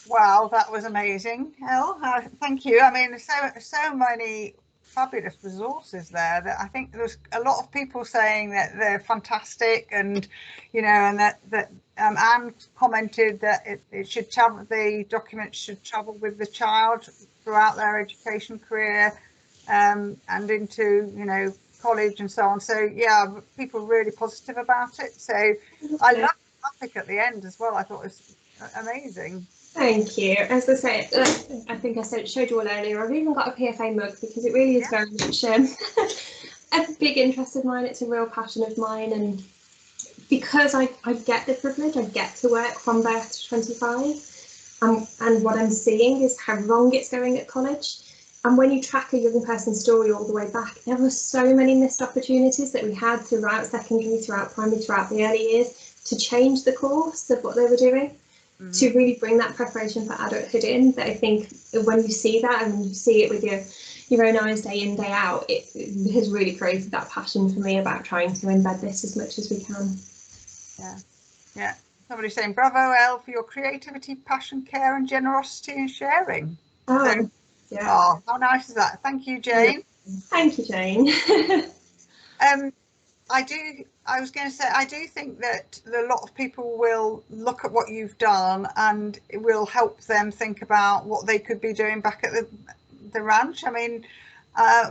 Wow, that was amazing, Elle. Thank you. I mean, so many fabulous resources there that I think there's a lot of people saying that they're fantastic, and and that Anne commented that it should travel, the documents should travel with the child throughout their education career, and into college and so on. So yeah, people are really positive about it. So I love the graphic at the end as well. I thought it was amazing. Thank you. As I say, I think I showed you all earlier, I've even got a PFA mug because it really is very much a big interest of mine. It's a real passion of mine, and because I get the privilege, I get to work from birth to 25, and what I'm seeing is how wrong it's going at college. And when you track a young person's story all the way back, there were so many missed opportunities that we had throughout secondary, throughout primary, throughout the early years to change the course of what they were doing. To really bring that preparation for adulthood in, that I think when you see that and you see it with your own eyes day in, day out, it has really created that passion for me about trying to embed this as much as we can. Yeah. Somebody's saying, bravo, Elle, for your creativity, passion, care and generosity and sharing. Oh, how nice is that? Thank you, Jane. Thank you, Jane. I was going to say, I do think that a lot of people will look at what you've done and it will help them think about what they could be doing back at the ranch. I mean,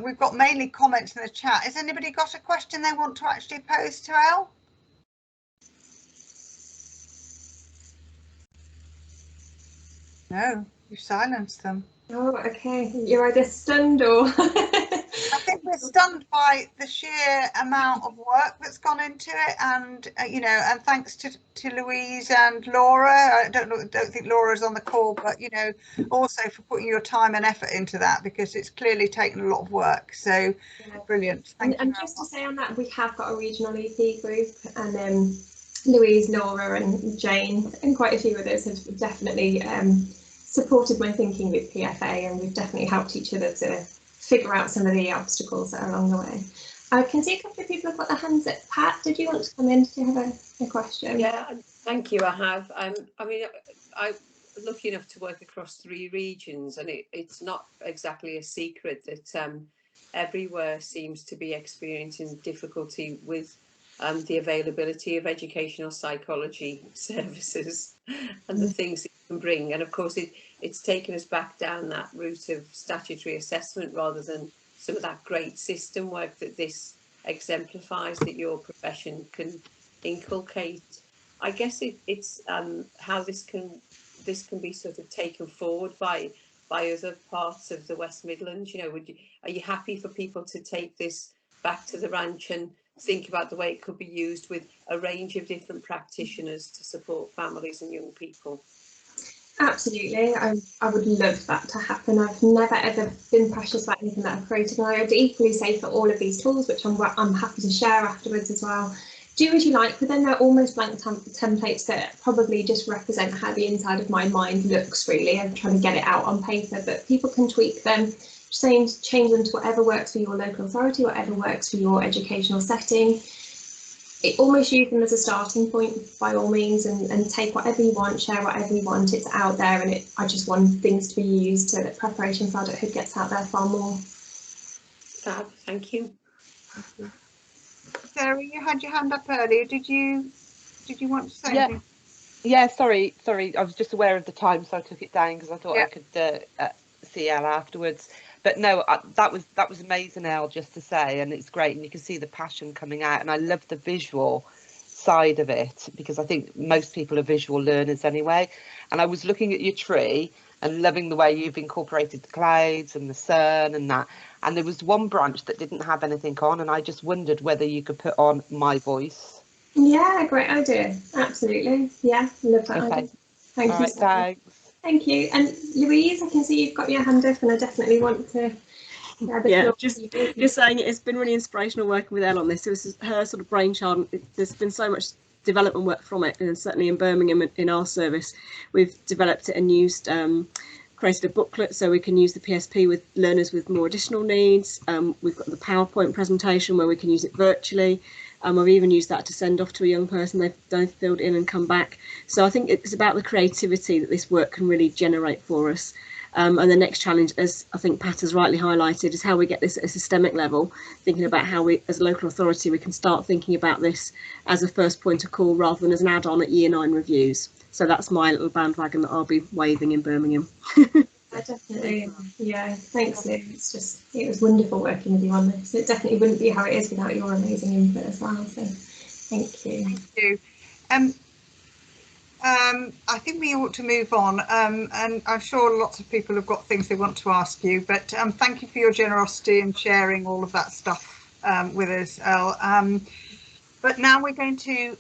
we've got mainly comments in the chat. Has anybody got a question they want to actually pose to Elle? No, you silenced them. Oh, okay. You're either stunned or... I think we're stunned by the sheer amount of work that's gone into it, and and thanks to Louise and Laura. I don't think Laura's on the call, but also for putting your time and effort into that, because it's clearly taken a lot of work. So brilliant. Thank you. And just to say on that, we have got a regional EP group, and Louise, Laura and Jane and quite a few others have definitely supported my thinking with PFA, and we've definitely helped each other to figure out some of the obstacles that are along the way. I can see a couple of people have got their hands up. Pat, did you want to come in? Do you have a question? Yeah, thank you. I have. I mean, I'm lucky enough to work across 3 regions, and it's not exactly a secret that everywhere seems to be experiencing difficulty with the availability of educational psychology services and the things it can bring. And of course, it's taken us back down that route of statutory assessment rather than some of that great system work that this exemplifies, that your profession can inculcate. I guess it's how this can be sort of taken forward by other parts of the West Midlands. Are you happy for people to take this back to the ranch and think about the way it could be used with a range of different practitioners to support families and young people? Absolutely, I would love that to happen. I've never ever been precious about anything that I've created, and I would equally say for all of these tools, which I'm happy to share afterwards as well, do as you like, but then they're almost blank templates that probably just represent how the inside of my mind looks, really. I'm trying to get it out on paper, but people can tweak them, change them to whatever works for your local authority, whatever works for your educational setting. It almost use them as a starting point by all means, and take whatever you want, share whatever you want. It's out there, and I just want things to be used so that preparation for adulthood gets out there far more. Fab, thank you. Sarah, you had your hand up earlier. Did you want to say anything? Yeah, sorry. I was just aware of the time, so I took it down because I thought I could see Elle afterwards. But no, that was amazing, Elle, just to say, and it's great, and you can see the passion coming out, and I love the visual side of it, because I think most people are visual learners anyway. And I was looking at your tree and loving the way you've incorporated the clouds and the sun and that. And there was one branch that didn't have anything on, and I just wondered whether you could put on my voice. Yeah, great idea. Absolutely. Yeah, love that idea. Thank you. Thanks. Thank you. And Louise, I can see you've got your hand up, and I definitely want to. Just saying, it's been really inspirational working with Elle on this. It was her sort of brainchild. There's been so much development work from it, and certainly in Birmingham in our service, we've developed it and used created a booklet so we can use the PSP with learners with more additional needs. We've got the PowerPoint presentation where we can use it virtually. We've even used that to send off to a young person. They've filled in and come back. So I think it's about the creativity that this work can really generate for us. And the next challenge, as I think Pat has rightly highlighted, is how we get this at a systemic level, thinking about how we, as a local authority, we can start thinking about this as a first point of call rather than as an add-on at Year 9 reviews. So that's my little bandwagon that I'll be waving in Birmingham. Definitely, yeah, thanks Lou. It was wonderful working with you on this. It definitely wouldn't be how it is without your amazing input as well, so thank you. Thank you. I think we ought to move on, and I'm sure lots of people have got things they want to ask you, but thank you for your generosity in sharing all of that stuff with us, Elle. But now we're going to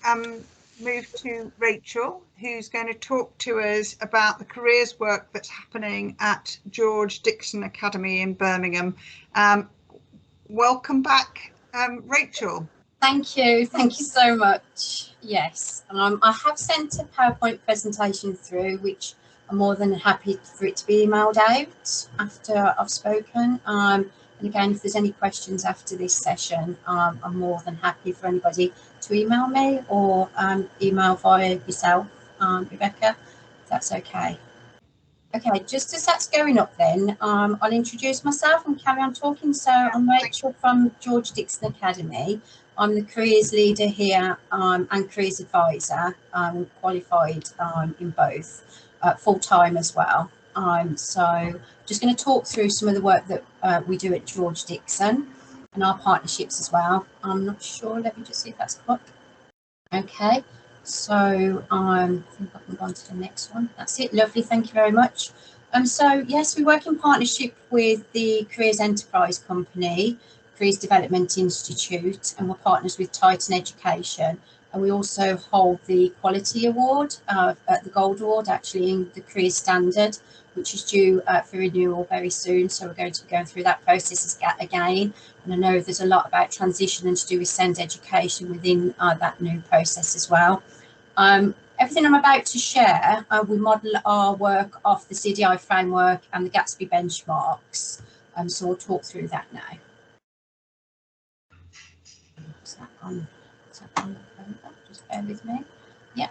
move to Rachel, who's going to talk to us about the careers work that's happening at George Dixon Academy in Birmingham. Welcome back, Rachel. Thank you so much. Yes, I have sent a PowerPoint presentation through, which I'm more than happy for it to be emailed out after I've spoken. And again, if there's any questions after this session, I'm more than happy for anybody to email me or email via yourself, Rebecca, if that's okay. Okay, just as that's going up then, I'll introduce myself and carry on talking. So I'm Rachel from George Dixon Academy. I'm the careers leader here and careers advisor, qualified in both, full-time as well. So just going to talk through some of the work that we do at George Dixon and our partnerships as well. I'm not sure, let me just see if that's quick. Okay, so I think I can go on to the next one. That's it, lovely, thank you very much. So yes, we work in partnership with the Careers Enterprise Company, Careers Development Institute, and we're partners with Titan Education. And we also hold the Quality Award, the Gold Award actually in the Careers Standard, which is due for renewal very soon. So we're going to be going through that process again. And I know there's a lot about transition and to do with SEND education within that new process as well. Everything I'm about to share, we model our work off the CDI framework and the Gatsby benchmarks. So we'll talk through that now. Just bear with me. Yeah.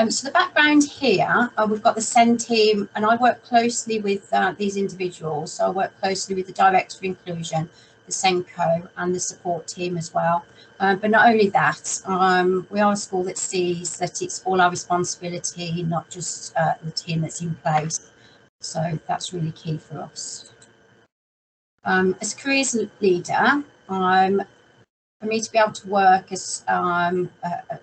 So the background here, we've got the SEND team, and I work closely with these individuals. So I work closely with the Director for Inclusion, the SENCO, and the support team as well. But not only that, we are a school that sees that it's all our responsibility, not just the team that's in place. So that's really key for us. As a careers leader, for me to be able to work as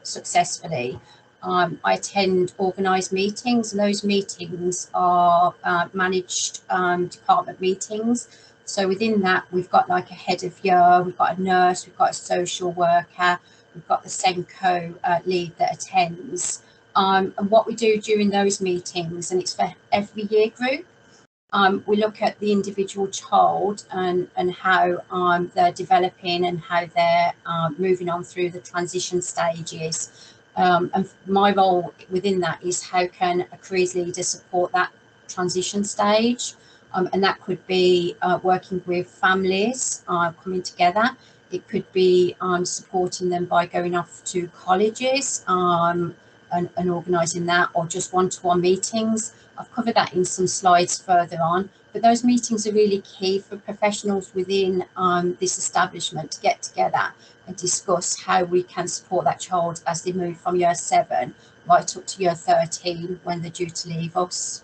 successfully, I attend organised meetings, and those meetings are managed department meetings. So within that, we've got like a head of year, we've got a nurse, we've got a social worker, we've got the SENCO lead that attends. And what we do during those meetings, and it's for every year group, we look at the individual child and how they're developing and how they're moving on through the transition stages. And my role within that is how can a careers leader support that transition stage? And that could be working with families coming together. It could be supporting them by going off to colleges and organising that, or just one-to-one meetings. I've covered that in some slides further on, but those meetings are really key for professionals within this establishment to get together and discuss how we can support that child as they move from year 7 right up to year 13 when they're due to leave us.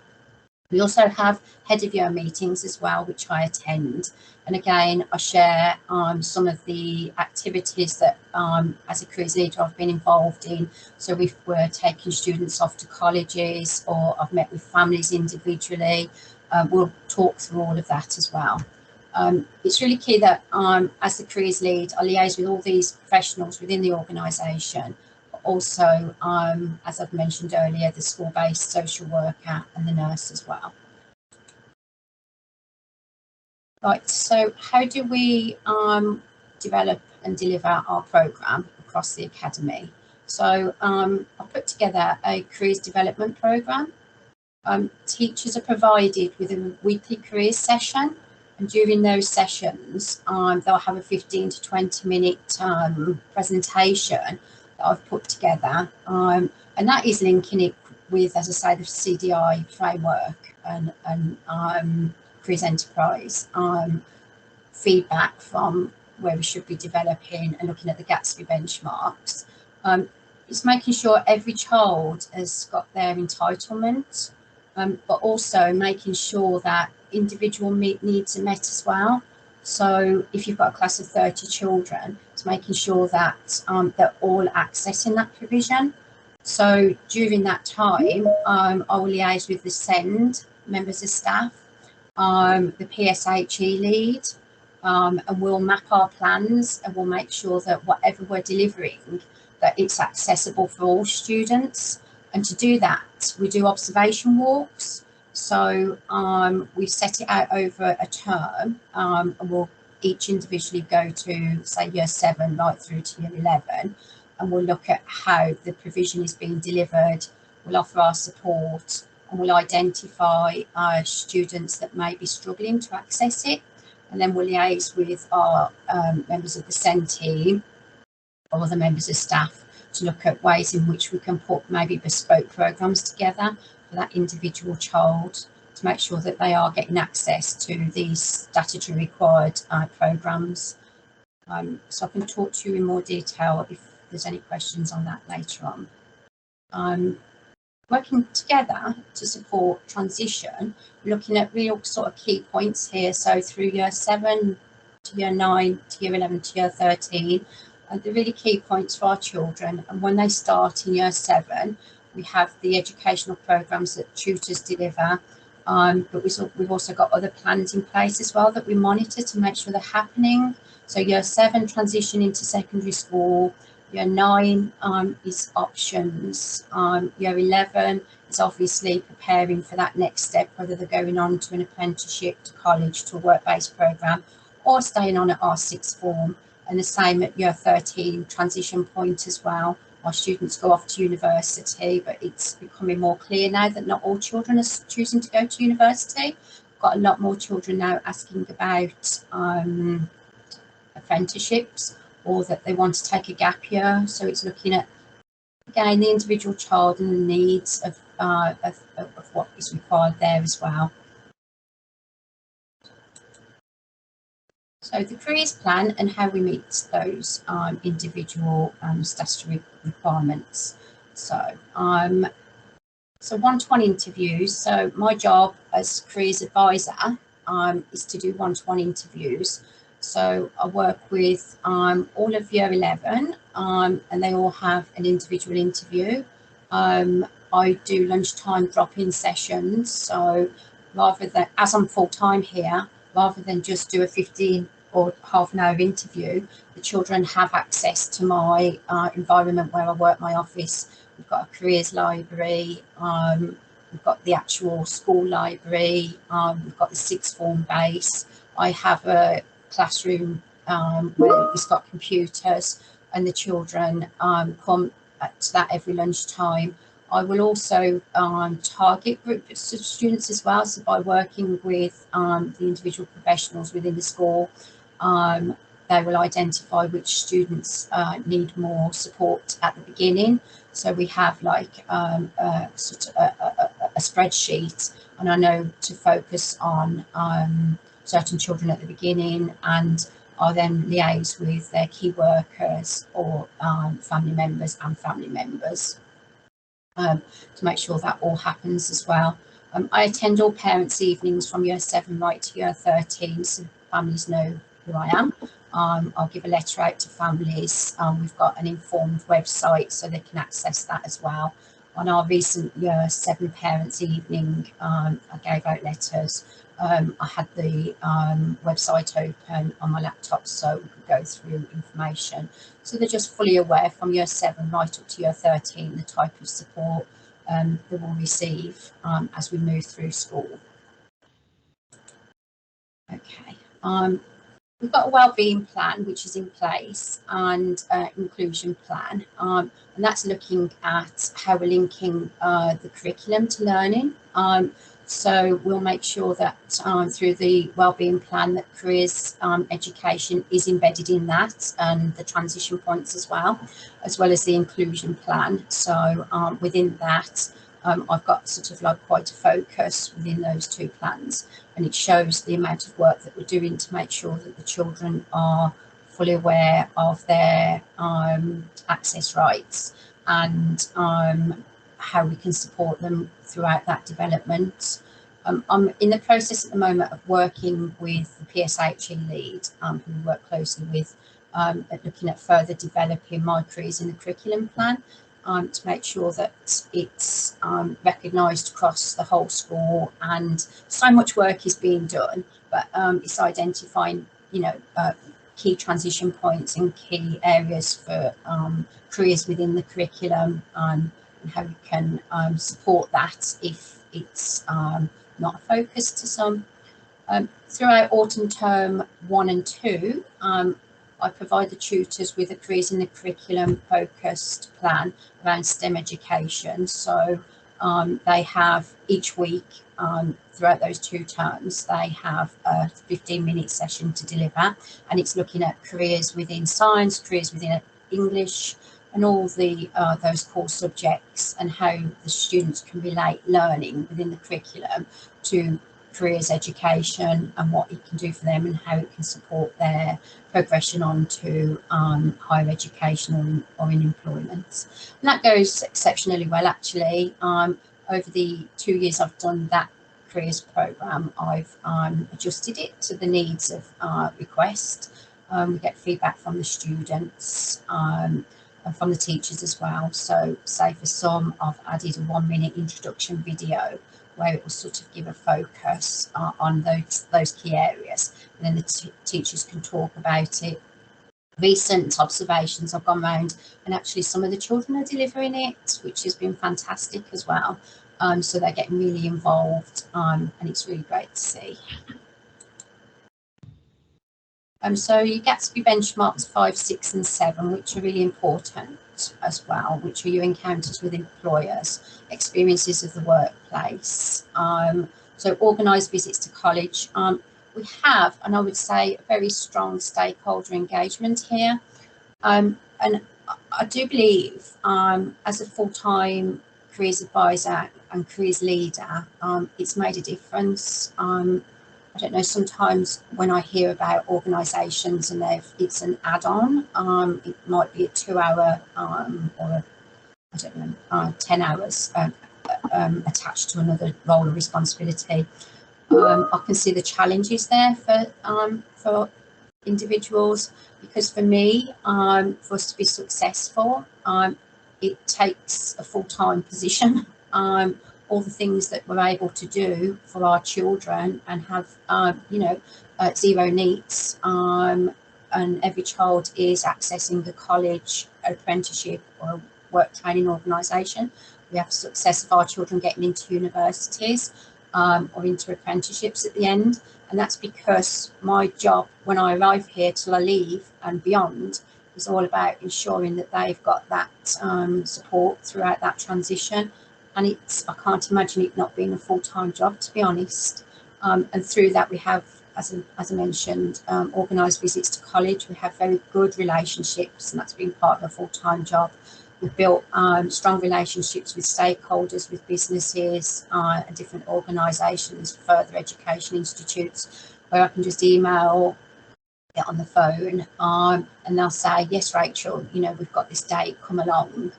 We also have head of year meetings as well, which I attend. And again, I share some of the activities that as a careers leader I've been involved in. So if we're taking students off to colleges, or I've met with families individually, we'll talk through all of that as well. It's really key that as the careers lead, I liaise with all these professionals within the organisation, but also, as I've mentioned earlier, the school-based social worker and the nurse as well. Right, so how do we develop and deliver our programme across the academy? So I put together a careers development programme. Teachers are provided with a weekly careers session, and during those sessions they'll have a 15 to 20 minute presentation that I've put together, and that is linking it with, as I say, the CDI framework and Careers Enterprise, feedback from where we should be developing and looking at the Gatsby benchmarks. It's making sure every child has got their entitlement, but also making sure that individual needs are met as well. So if you've got a class of 30 children, it's making sure that they're all accessing that provision. So during that time, I will liaise with the SEND members of staff, the PSHE lead, and we'll map our plans and we'll make sure that whatever we're delivering, that it's accessible for all students. And to do that, we do observation walks. So we set it out over a term, and we'll each individually go to, say, year 7 right through to year 11, and we'll look at how the provision is being delivered. We'll offer our support and we'll identify students that may be struggling to access it. And then we'll liaise with our members of the SEND team or other members of staff to look at ways in which we can put maybe bespoke programmes together for that individual child to make sure that they are getting access to these statutory required programmes. So I can talk to you in more detail if there's any questions on that later on. Working together to support transition, looking at real sort of key points here. So through year 7 to year 9 to year 11 to year 13, the really key points for our children. And when they start in year 7, we have the educational programmes that tutors deliver, but we've also got other plans in place as well that we monitor to make sure they're happening. So year 7, transition into secondary school. Year 9 is options. Year 11 is obviously preparing for that next step, whether they're going on to an apprenticeship, to college, to a work-based programme, or staying on at our 6th form. And the same at year 13, transition point as well. Our students go off to university, but it's becoming more clear now that not all children are choosing to go to university. We've got a lot more children now asking about apprenticeships, or that they want to take a gap year. So it's looking at, again, the individual child and the needs of what is required there as well. So the careers plan and how we meet those individual statutory requirements. So one-to-one interviews. So my job as careers advisor is to do one-to-one interviews. So I work with all of year 11 and they all have an individual interview. I do lunchtime drop-in sessions. So rather than, as I'm full-time here, rather than just do a 15 or half an hour interview, the children have access to my environment where I work, my office. We've got a careers library, we've got the actual school library, we've got the 6th form base. I have a classroom where it's got computers, and the children come to that every lunchtime. I will also target groups of students as well. So by working with the individual professionals within the school, they will identify which students need more support at the beginning. So we have like a spreadsheet, and I know to focus on certain children at the beginning, and I'll then liaise with their key workers or family members to make sure that all happens as well. I attend all parents' evenings from year 7 right to year 13, so families know who I am. I'll give a letter out to families. We've got an informed website so they can access that as well. On our recent year 7 parents' evening, I gave out letters. I had the website open on my laptop so we could go through information. So they're just fully aware from year 7 right up to year 13 the type of support they will receive as we move through school. Okay. We've got a wellbeing plan which is in place, and inclusion plan, and that's looking at how we're linking the curriculum to learning. So we'll make sure that through the wellbeing plan that careers education is embedded in that, and the transition points as well as the inclusion plan. So within that, I've got sort of like quite a focus within those 2 plans, and it shows the amount of work that we're doing to make sure that the children are fully aware of their access rights and how we can support them throughout that development. I'm in the process at the moment of working with the PSHE lead, who we work closely with, at looking at further developing my careers in the curriculum plan, to make sure that it's recognised across the whole school. And so much work is being done, but it's identifying, you know, key transition points and key areas for careers within the curriculum, and how we can support that if it's not a focus to some. Throughout autumn term 1 and 2, I provide the tutors with a careers in the curriculum focused plan around STEM education. So they have each week, throughout those 2 terms, they have a 15-minute session to deliver, and it's looking at careers within science, careers within English, and all the those core subjects, and how the students can relate learning within the curriculum to careers education, and what it can do for them, and how it can support their progression on to higher education or in employment. And that goes exceptionally well, actually. Over the 2 years I've done that careers programme, I've adjusted it to the needs of request. We get feedback from the students, and from the teachers as well. So say for some, I've added a 1-minute introduction video where it will sort of give a focus on those key areas, and then the teachers can talk about it. Recent observations, I've gone round, and actually some of the children are delivering it, which has been fantastic as well. So they're getting really involved, and it's really great to see. So your Gatsby benchmarks 5, 6 and 7, which are really important as well, which are your encounters with employers, experiences of the workplace. So organised visits to college. We have, and I would say, a very strong stakeholder engagement here. And I do believe, as a full-time careers advisor and careers leader, it's made a difference. I don't know, sometimes when I hear about organisations and it's an add-on, it might be a 2-hour or I don't know, 10 hours attached to another role or responsibility. I can see the challenges there for individuals, because for me, for us to be successful, it takes a full-time position. All the things that we're able to do for our children and have, you know, zero needs, and every child is accessing a college, apprenticeship or work training organisation. We have success of our children getting into universities or into apprenticeships at the end, and that's because my job when I arrive here till I leave and beyond is all about ensuring that they've got that support throughout that transition. And I can't imagine it not being a full-time job, to be honest. And through that, we have, as I mentioned, organised visits to college. We have very good relationships, and that's been part of a full-time job. We've built strong relationships with stakeholders, with businesses and different organisations, further education institutes, where I can just email, get on the phone, and they'll say, yes, Rachel, you know, we've got this date, come along.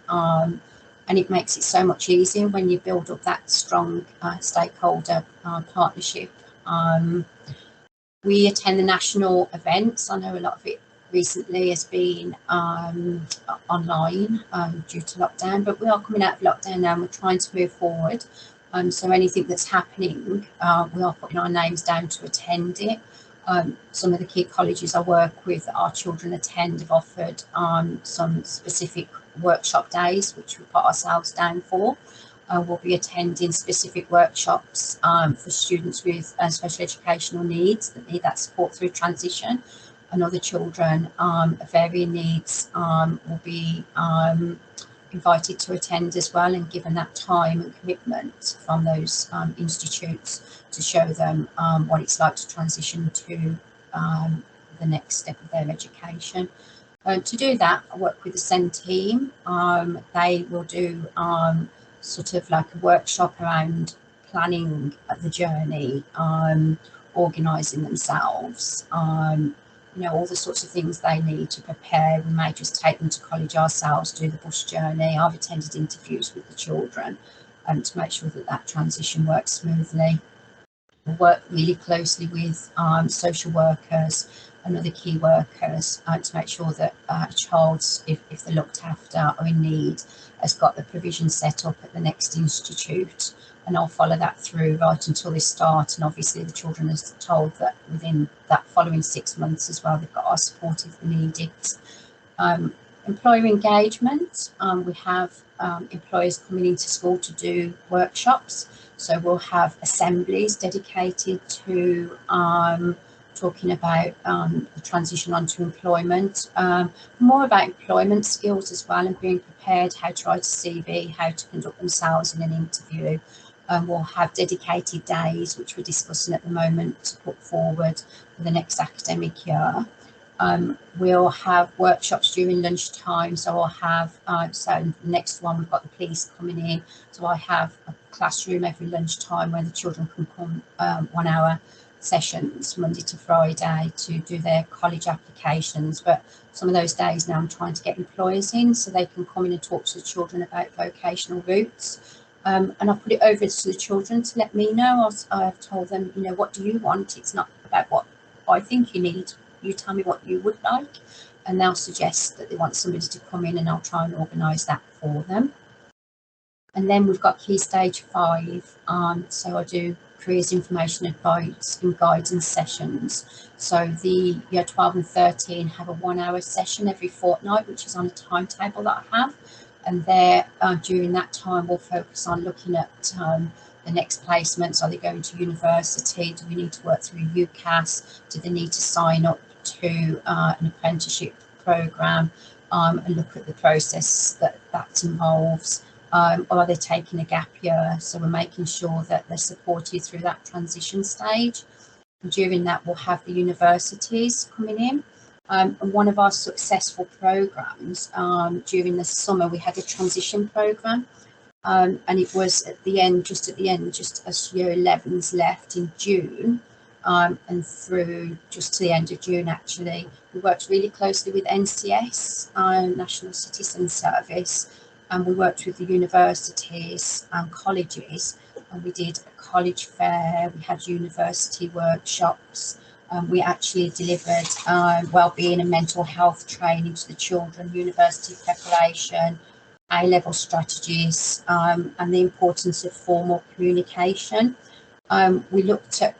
And it makes it so much easier when you build up that strong stakeholder partnership. We attend the national events. I know a lot of it recently has been online due to lockdown, but we are coming out of lockdown now and we're trying to move forward. So anything that's happening, we are putting our names down to attend it. Some of the key colleges I work with that our children attend have offered some specific workshop days, which we put ourselves down for. We'll be attending specific workshops for students with special educational needs that need that support through transition, and other children of varying needs will be invited to attend as well, and given that time and commitment from those institutes to show them what it's like to transition to the next step of their education. To do that, I work with the SEND team. They will do sort of like a workshop around planning the journey, organising themselves, you know, all the sorts of things they need to prepare. We may just take them to college ourselves, do the bus journey. I've attended interviews with the children to make sure that that transition works smoothly. We work really closely with social workers and other key workers to make sure that a child, if they're looked after or in need, has got the provision set up at the next institute, and I'll follow that through right until they start. And obviously the children are told that within that following 6 months as well, they've got our support if they need it. Employer engagement, we have employers coming into school to do workshops, so we'll have assemblies dedicated to talking about the transition onto employment, more about employment skills as well, and being prepared, how to write a CV, how to conduct themselves in an interview. We'll have dedicated days, which we're discussing at the moment, to put forward for the next academic year. We'll have workshops during lunchtime, so I'll have, so the next one we've got the police coming in, so I have a classroom every lunchtime where the children can come 1 hour sessions Monday to Friday to do their college applications. But some of those days now I'm trying to get employers in so they can come in and talk to the children about vocational routes. And I put it over to the children to let me know. I've told them, you know, what do you want? It's not about what I think you need. You tell me what you would like, and they'll suggest that they want somebody to come in, and I'll try and organise that for them. And then we've got Key Stage 5, so I do careers information advice and guidance sessions. So the year 12 and 13 have a 1 hour session every fortnight, which is on a timetable that I have, and there during that time we'll focus on looking at the next placements. Are they going to university? Do we need to work through UCAS? Do they need to sign up to an apprenticeship programme, and look at the process that involves? Or are they taking a gap year? So we're making sure that they're supported through that transition stage. And during that, we'll have the universities coming in. And one of our successful programmes during the summer, we had a transition programme. And it was at the end, just as year 11's left in June, and through just to the end of June, actually. We worked really closely with NCS, National Citizen Service, and we worked with the universities and colleges, and we did a college fair, we had university workshops, we actually delivered wellbeing and mental health training to the children, university preparation, A-level strategies, and the importance of formal communication. We looked at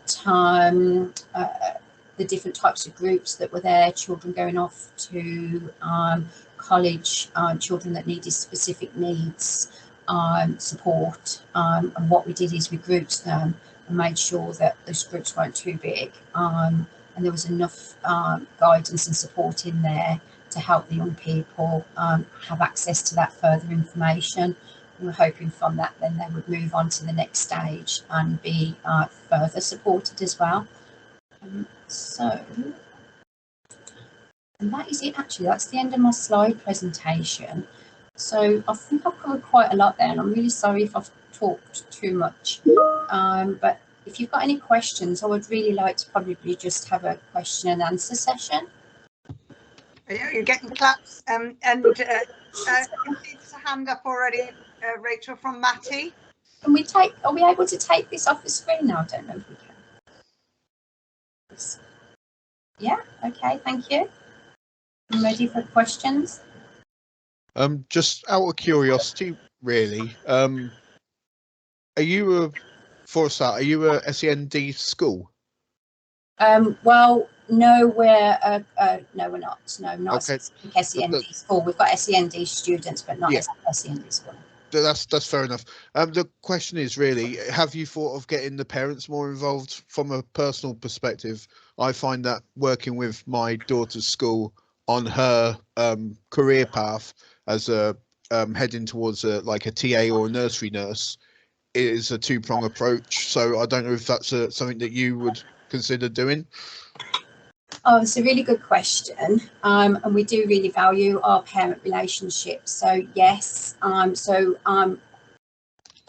the different types of groups that were there, children going off to college, children that needed specific needs, support, and what we did is we grouped them and made sure that those groups weren't too big, and there was enough guidance and support in there to help the young people have access to that further information. We were hoping from that then they would move on to the next stage and be further supported as well. And that is it actually. That's the end of my slide presentation. So I think I've covered quite a lot there, and I'm really sorry if I've talked too much. But if you've got any questions, I would really like to probably just have a question and answer session. You're getting claps, and there's a hand up already, Rachel, from Matty. Can we take? Are we able to take this off the screen now? I don't know if we can. Yeah. Okay. Thank you. I'm ready for questions. Just out of curiosity, really, are you a SEND school? Well, no, we're no, we're not. No, not Okay. a specific SEND school. We've got SEND students, but not SEND school. That's fair enough. The question is really, have you thought of getting the parents more involved from a personal perspective? I find that working with my daughter's school on her career path as a heading towards like a TA or a nursery nurse is a two-prong approach. So I don't know if that's something that you would consider doing. Oh, it's a really good question, and we do really value our parent relationships. So yes,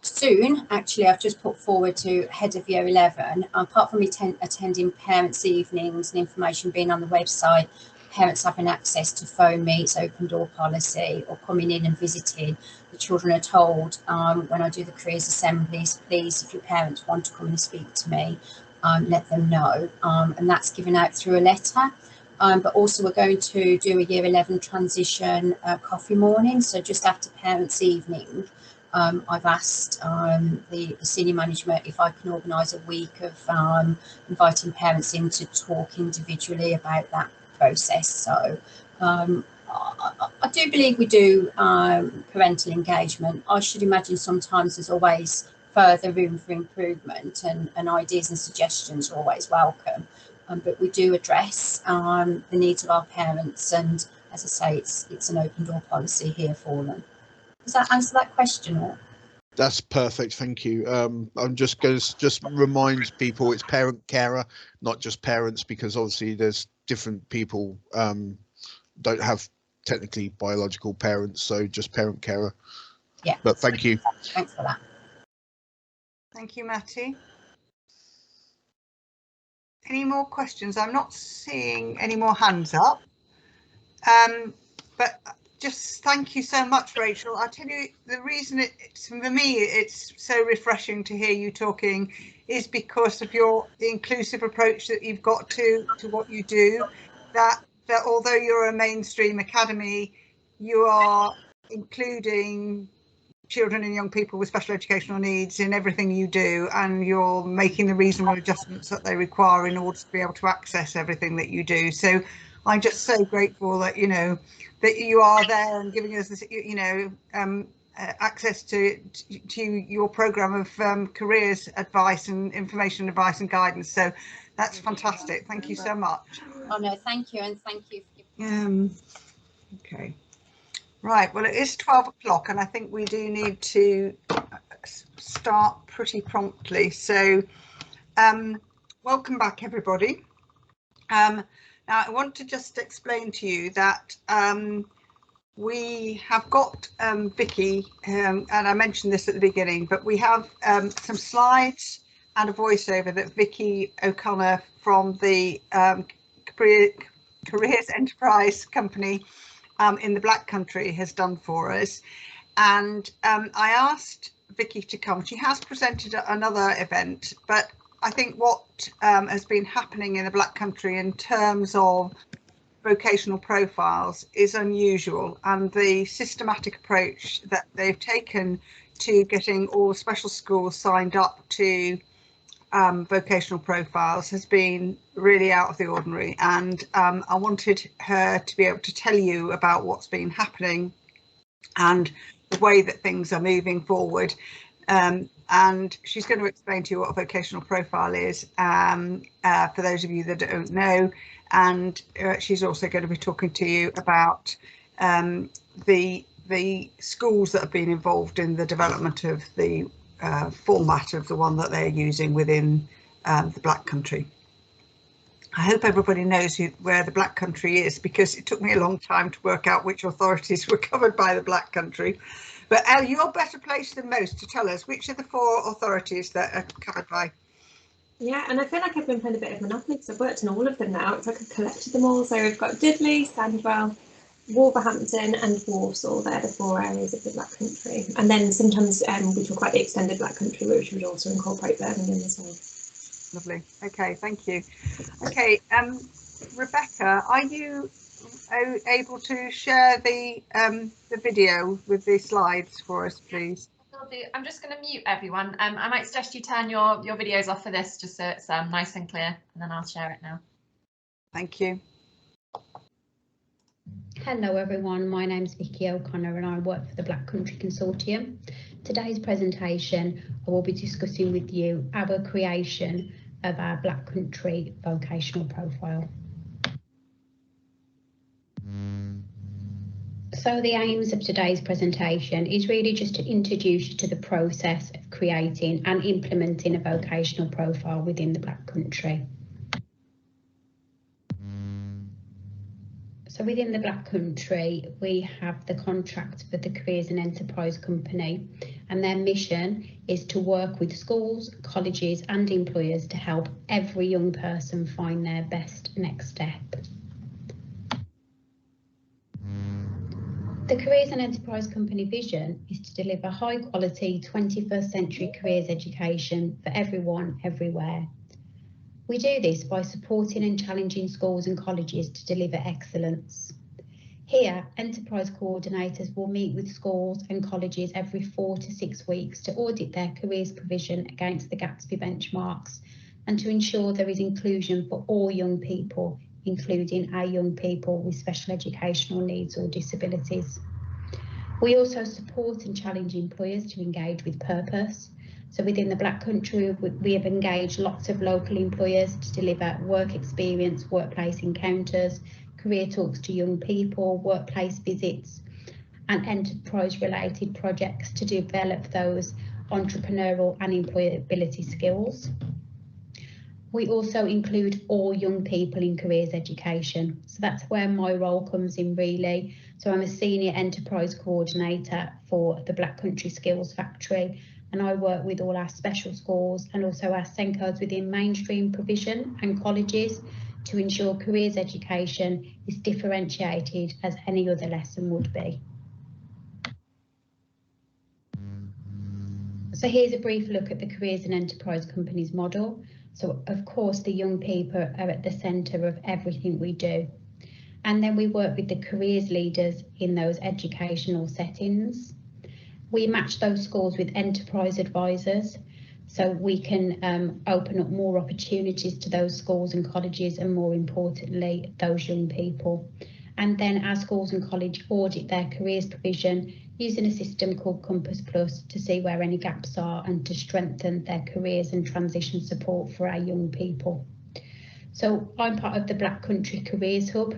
soon, actually, I've just put forward to head of year 11. Apart from attending parents' evenings and information being on the website, parents having access to phone meets, open door policy, or coming in and visiting. The children are told when I do the careers assemblies, please, if your parents want to come and speak to me, let them know. And that's given out through a letter. But also we're going to do a year 11 transition coffee morning. So just after parents' evening, I've asked the senior management if I can organise a week of inviting parents in to talk individually about that process. So I do believe we do parental engagement. I should imagine sometimes there's always further room for improvement, and ideas and suggestions are always welcome. But we do address the needs of our parents, and as I say, it's an open door policy here for them. Does that answer that question? Or? That's perfect, thank you. I'm just going to just remind people it's parent carer, not just parents, because obviously there's different people don't have technically biological parents, so just parent carer. Yeah. But thank you. Thanks for that. Thank you, Matty. Any more questions? I'm not seeing any more hands up. But just thank you so much, Rachel. I tell you, the reason it's for me, it's so refreshing to hear you talking is because of the inclusive approach that you've got to what you do. That although you're a mainstream academy, you are including children and young people with special educational needs in everything you do, and you're making the reasonable adjustments that they require in order to be able to access everything that you do. So I'm just so grateful that that you are there and giving us this access to your program of careers advice and information advice and guidance. So that's fantastic. Thank you so much. Oh no, thank you, and thank you. Okay. Right, well, it is 12 o'clock and I think we do need to start pretty promptly. So welcome back, everybody. Now, I want to just explain to you that we have got Vicky, and I mentioned this at the beginning, but we have some slides and a voiceover that Vicky O'Connor from the Careers Enterprise Company in the Black Country has done for us. And I asked Vicky to come. She has presented at another event, but I think what has been happening in the Black Country in terms of vocational profiles is unusual, and the systematic approach that they've taken to getting all special schools signed up to vocational profiles has been really out of the ordinary, and I wanted her to be able to tell you about what's been happening and the way that things are moving forward, and she's going to explain to you what a vocational profile is for those of you that don't know, and she's also going to be talking to you about the schools that have been involved in the development of the format of the one that they're using within the Black Country. I hope everybody knows where the Black Country is, because it took me a long time to work out which authorities were covered by the Black Country. But Elle, you're better placed than most to tell us which are the 4 authorities that are covered by. Yeah, and I feel like I've been playing a bit of Monopoly because I've worked in all of them now. It's like I've collected them all. So we've got Dudley, Sandwell, Wolverhampton and Walsall. They're the 4 areas of the Black Country. And then sometimes we talk about the extended Black Country, which would also incorporate Birmingham as well. Lovely. Okay, thank you. Okay, Rebecca, are you able to share the video with the slides for us, please? Will do. I'm just going to mute everyone. I might suggest you turn your videos off for this, just so it's nice and clear, and then I'll share it now. Thank you. Hello everyone, my name's Vicky O'Connor and I work for the Black Country Consortium. Today's presentation I will be discussing with you our creation of our Black Country vocational profile. So the aims of today's presentation is really just to introduce you to the process of creating and implementing a vocational profile within the Black Country. So within the Black Country, we have the contract for the Careers and Enterprise Company, and their mission is to work with schools, colleges and employers to help every young person find their best next step. The Careers and Enterprise Company vision is to deliver high quality 21st century careers education for everyone, everywhere. We do this by supporting and challenging schools and colleges to deliver excellence. Here, enterprise coordinators will meet with schools and colleges every 4 to 6 weeks to audit their careers provision against the Gatsby benchmarks and to ensure there is inclusion for all young people, including our young people with special educational needs or disabilities. We also support and challenge employers to engage with purpose. So within the Black Country, we have engaged lots of local employers to deliver work experience, workplace encounters, career talks to young people, workplace visits and enterprise related projects to develop those entrepreneurial and employability skills. We also include all young people in careers education. So that's where my role comes in really. So I'm a senior enterprise coordinator for the Black Country Skills Factory, and I work with all our special schools and also our Senkos within mainstream provision and colleges to ensure careers education is differentiated as any other lesson would be. So here's a brief look at the Careers and Enterprise Companies model. So of course the young people are at the centre of everything we do. And then we work with the careers leaders in those educational settings. We match those schools with enterprise advisors so we can open up more opportunities to those schools and colleges and more importantly those young people. And then our schools and college audit their careers provision using a system called Compass Plus to see where any gaps are and to strengthen their careers and transition support for our young people. So I'm part of the Black Country Careers Hub,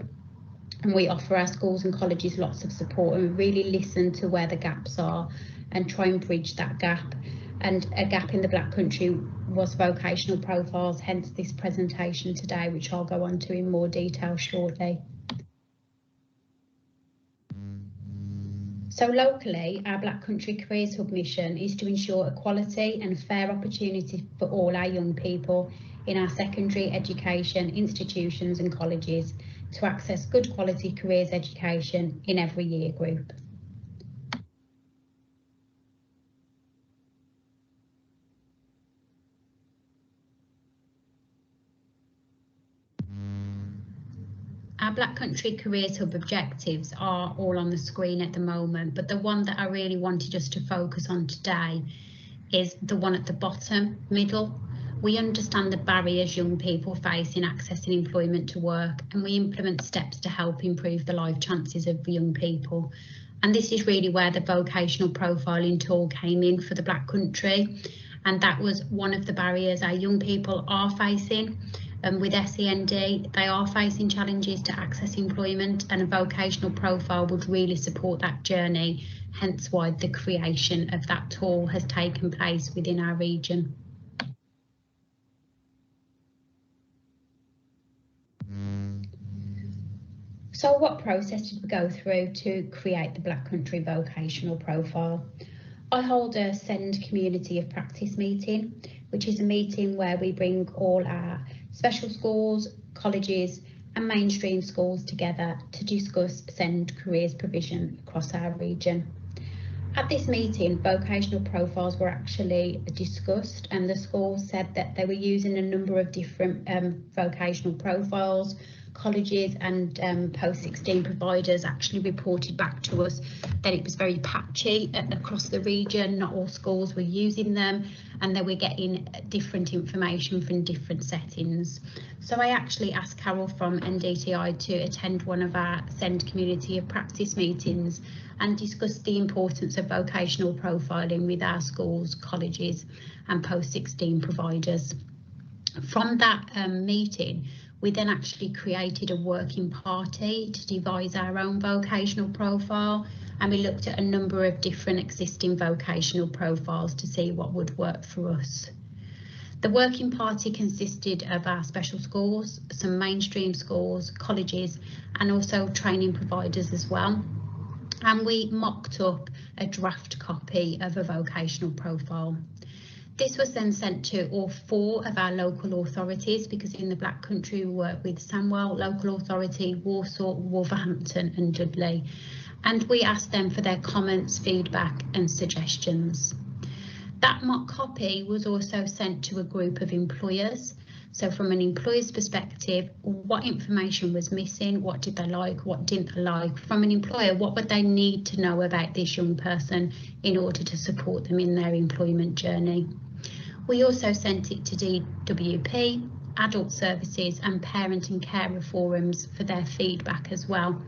and we offer our schools and colleges lots of support and really listen to where the gaps are and try and bridge that gap. And a gap in the Black Country was vocational profiles, hence this presentation today, which I'll go on to in more detail shortly. So locally, our Black Country Careers Hub mission is to ensure equality and fair opportunity for all our young people in our secondary education institutions and colleges to access good quality careers education in every year group. Our Black Country Careers Hub objectives are all on the screen at the moment, but the one that I really wanted us to focus on today is the one at the bottom, middle. We understand the barriers young people face in accessing employment to work, and we implement steps to help improve the life chances of young people. And this is really where the vocational profiling tool came in for the Black Country. And that was one of the barriers our young people are facing. With SEND, they are facing challenges to access employment, and a vocational profile would really support that journey, hence why the creation of that tool has taken place within our region. So what process did we go through to create the Black Country vocational profile? I hold a SEND community of practice meeting, which is a meeting where we bring all our special schools, colleges and mainstream schools together to discuss SEND careers provision across our region. At this meeting, vocational profiles were actually discussed, and the schools said that they were using a number of different vocational profiles. Colleges and post-16 providers actually reported back to us that it was very patchy across the region. Not all schools were using them, and they were getting different information from different settings. So I actually asked Carol from NDTI to attend one of our SEND community of practice meetings and discuss the importance of vocational profiling with our schools, colleges and post-16 providers. From that meeting, we then actually created a working party to devise our own vocational profile, and we looked at a number of different existing vocational profiles to see what would work for us. The working party consisted of our special schools, some mainstream schools, colleges and also training providers as well. And we mocked up a draft copy of a vocational profile. This was then sent to all 4 of our local authorities, because in the Black Country we work with Sandwell Local Authority, Warsaw, Wolverhampton and Dudley, and we asked them for their comments, feedback and suggestions. That mock copy was also sent to a group of employers. So from an employer's perspective, what information was missing, what did they like, what didn't they like? From an employer, what would they need to know about this young person in order to support them in their employment journey? We also sent it to DWP, Adult Services and Parent and Carer Forums for their feedback as well.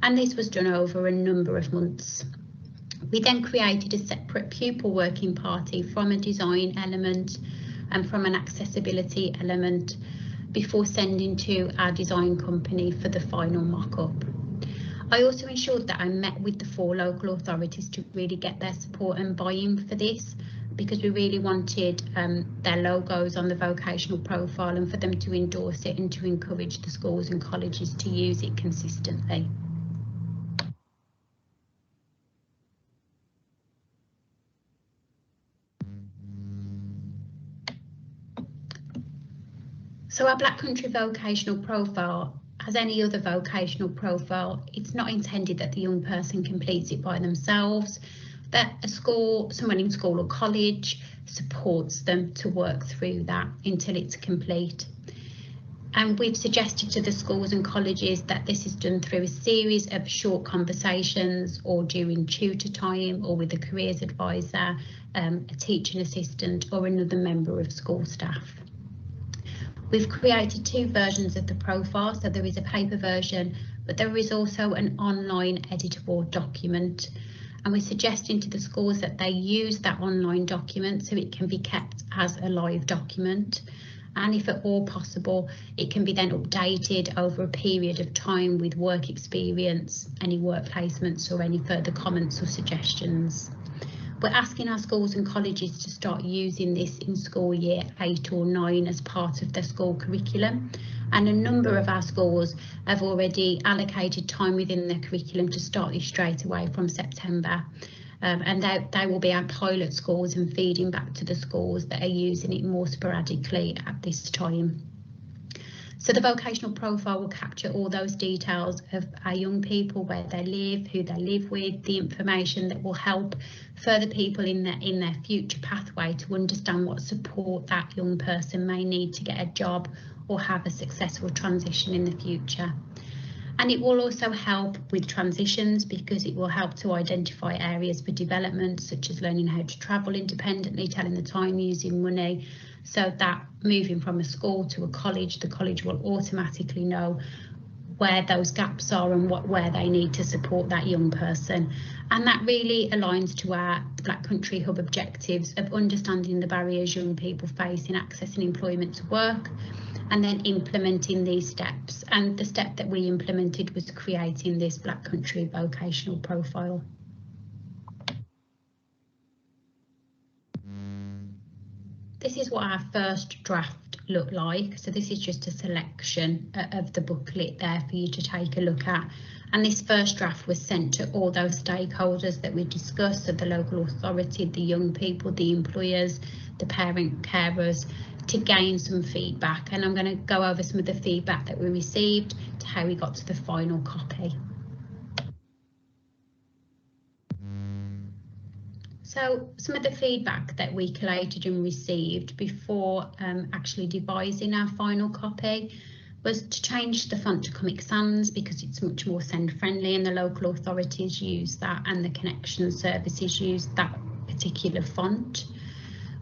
And this was done over a number of months. We then created a separate pupil working party from a design element and from an accessibility element before sending to our design company for the final mock-up. I also ensured that I met with the 4 local authorities to really get their support and buy-in for this, because we really wanted their logos on the vocational profile and for them to endorse it and to encourage the schools and colleges to use it consistently. So our Black Country vocational profile, as any other vocational profile, it's not intended that the young person completes it by themselves, that a school, someone in school or college supports them to work through that until it's complete. And we've suggested to the schools and colleges that this is done through a series of short conversations or during tutor time or with a careers advisor, a teaching assistant or another member of school staff. We've created 2 versions of the profile, so there is a paper version, but there is also an online editable document. And we're suggesting to the schools that they use that online document so it can be kept as a live document. And if at all possible, it can be then updated over a period of time with work experience, any work placements or any further comments or suggestions. We're asking our schools and colleges to start using this in school year 8 or 9 as part of their school curriculum. And a number of our schools have already allocated time within their curriculum to start this straight away from September. And they will be our pilot schools and feeding back to the schools that are using it more sporadically at this time. So the vocational profile will capture all those details of our young people, where they live, who they live with, the information that will help further people in their future pathway to understand what support that young person may need to get a job or have a successful transition in the future. And it will also help with transitions, because it will help to identify areas for development, such as learning how to travel independently, telling the time, using money, so that moving from a school to a college, the college will automatically know where those gaps are and where they need to support that young person. And that really aligns to our Black Country Hub objectives of understanding the barriers young people face in accessing employment to work, and then implementing these steps. And the step that we implemented was creating this Black Country vocational profile. This is what our first draft looked like. So this is just a selection of the booklet there for you to take a look at. And this first draft was sent to all those stakeholders that we discussed, so the local authority, the young people, the employers, the parent carers, to gain some feedback. And I'm going to go over some of the feedback that we received to how we got to the final copy. So some of the feedback that we collated and received before actually devising our final copy was to change the font to Comic Sans, because it's much more SEND friendly and the local authorities use that, and the connection services use that particular font.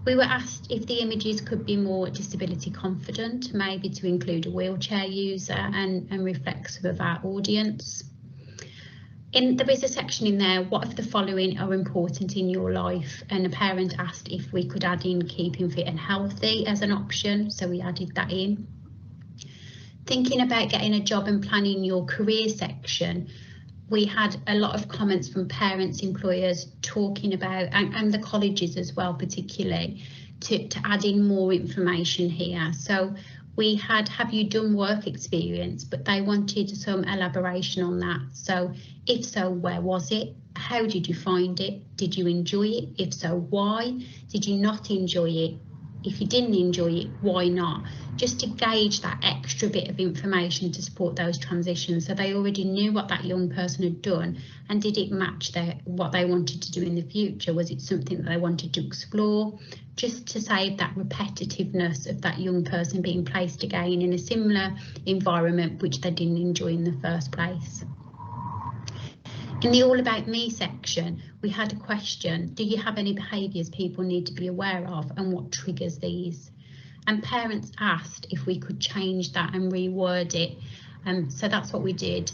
We were asked if the images could be more disability confident, maybe to include a wheelchair user and reflect some of our audience. There is a section in there, what of the following are important in your life? And a parent asked if we could add in keeping fit and healthy as an option, so we added that in. Thinking about getting a job and planning your career section, we had a lot of comments from parents, employers talking about, and the colleges as well, particularly, to add in more information here. So we had, have you done work experience? But they wanted some elaboration on that. So if so, where was it? How did you find it? Did you enjoy it? If so, why? Did you not enjoy it? If you didn't enjoy it, why not? Just to gauge that extra bit of information to support those transitions, so they already knew what that young person had done, and did it match what they wanted to do in the future? Was it something that they wanted to explore? Just to save that repetitiveness of that young person being placed again in a similar environment which they didn't enjoy in the first place. In the All About Me section, we had a question: do you have any behaviours people need to be aware of, and what triggers these? And parents asked if we could change that and reword it. So that's what we did.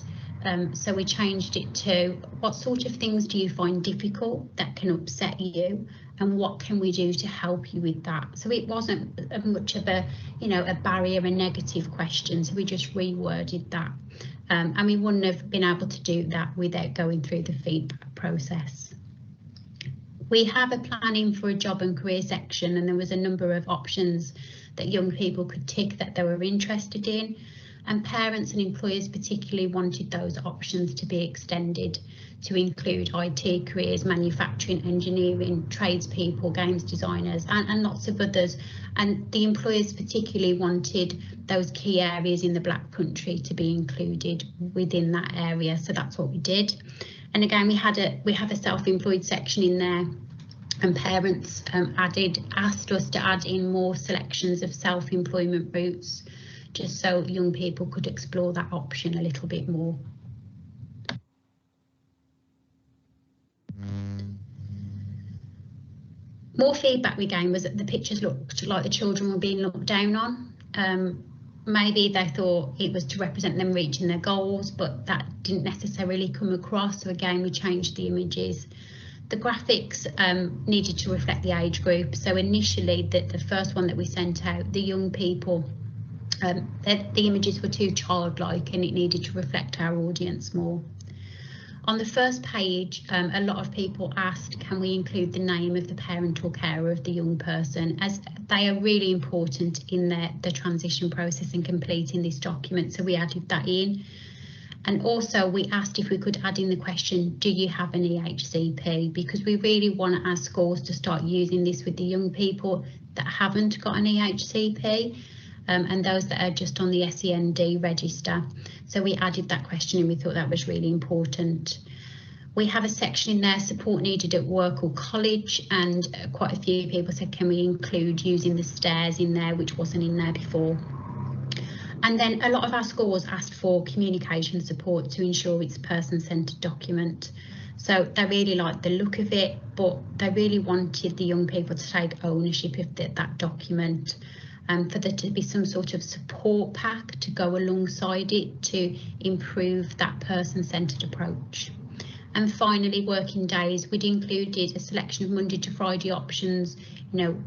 So we changed it to: what sort of things do you find difficult that can upset you, and what can we do to help you with that? So it wasn't much of a, a barrier, a negative question. So we just reworded that. And we wouldn't have been able to do that without going through the feedback process. We have a planning for a job and career section, and there was a number of options that young people could tick that they were interested in, and parents and employers particularly wanted those options to be extended to include IT careers, manufacturing, engineering, tradespeople, games designers, and lots of others. And the employers particularly wanted those key areas in the Black Country to be included within that area. So that's what we did. And again, we have a self-employed section in there, and parents asked us to add in more selections of self-employment routes, just so young people could explore that option a little bit more. More feedback we gained was that the pictures looked like the children were being looked down on. Maybe they thought it was to represent them reaching their goals, but that didn't necessarily come across. So again, we changed the images. The graphics needed to reflect the age group. So initially, the first one that we sent out, the young people, the images were too childlike, and it needed to reflect our audience more. On the first page, a lot of people asked, can we include the name of the parent or carer of the young person, as they are really important in the transition process and completing this document. So we added that in. And also we asked if we could add in the question, do you have an EHCP? Because we really want our schools to start using this with the young people that haven't got an EHCP. And those that are just on the SEND register. So we added that question, and we thought that was really important. We have a section in there, support needed at work or college, and quite a few people said, can we include using the stairs in there, which wasn't in there before. And then a lot of our schools asked for communication support to ensure it's a person-centred document. So they really liked the look of it, but they really wanted the young people to take ownership of that document. For there to be some sort of support pack to go alongside it to improve that person-centred approach. And finally, working days, we'd included a selection of Monday to Friday options,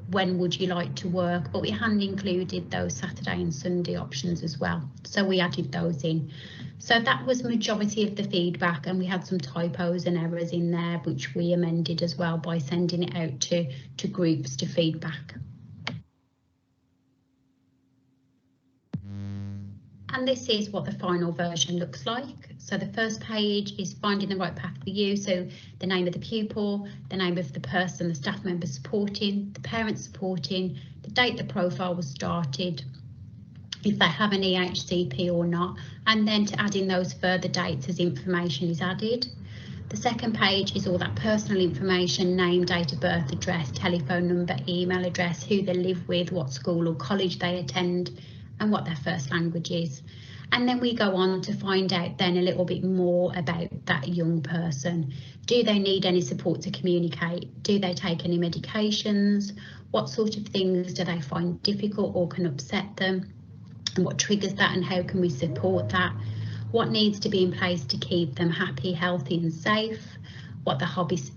when would you like to work, but we hadn't included those Saturday and Sunday options as well. So we added those in. So that was majority of the feedback, and we had some typos and errors in there, which we amended as well by sending it out to groups to feedback. And this is what the final version looks like. So the first page is finding the right path for you. So the name of the pupil, the name of the person, the staff member supporting, the parents supporting, the date the profile was started, if they have an EHCP or not, and then to add in those further dates as information is added. The second page is all that personal information, name, date of birth, address, telephone number, email address, who they live with, what school or college they attend, and what their first language is. And then we go on to find out then a little bit more about that young person. Do they need any support to communicate? Do they take any medications? What sort of things do they find difficult or can upset them? And what triggers that, and how can we support that? What needs to be in place to keep them happy, healthy and safe? What the hobbies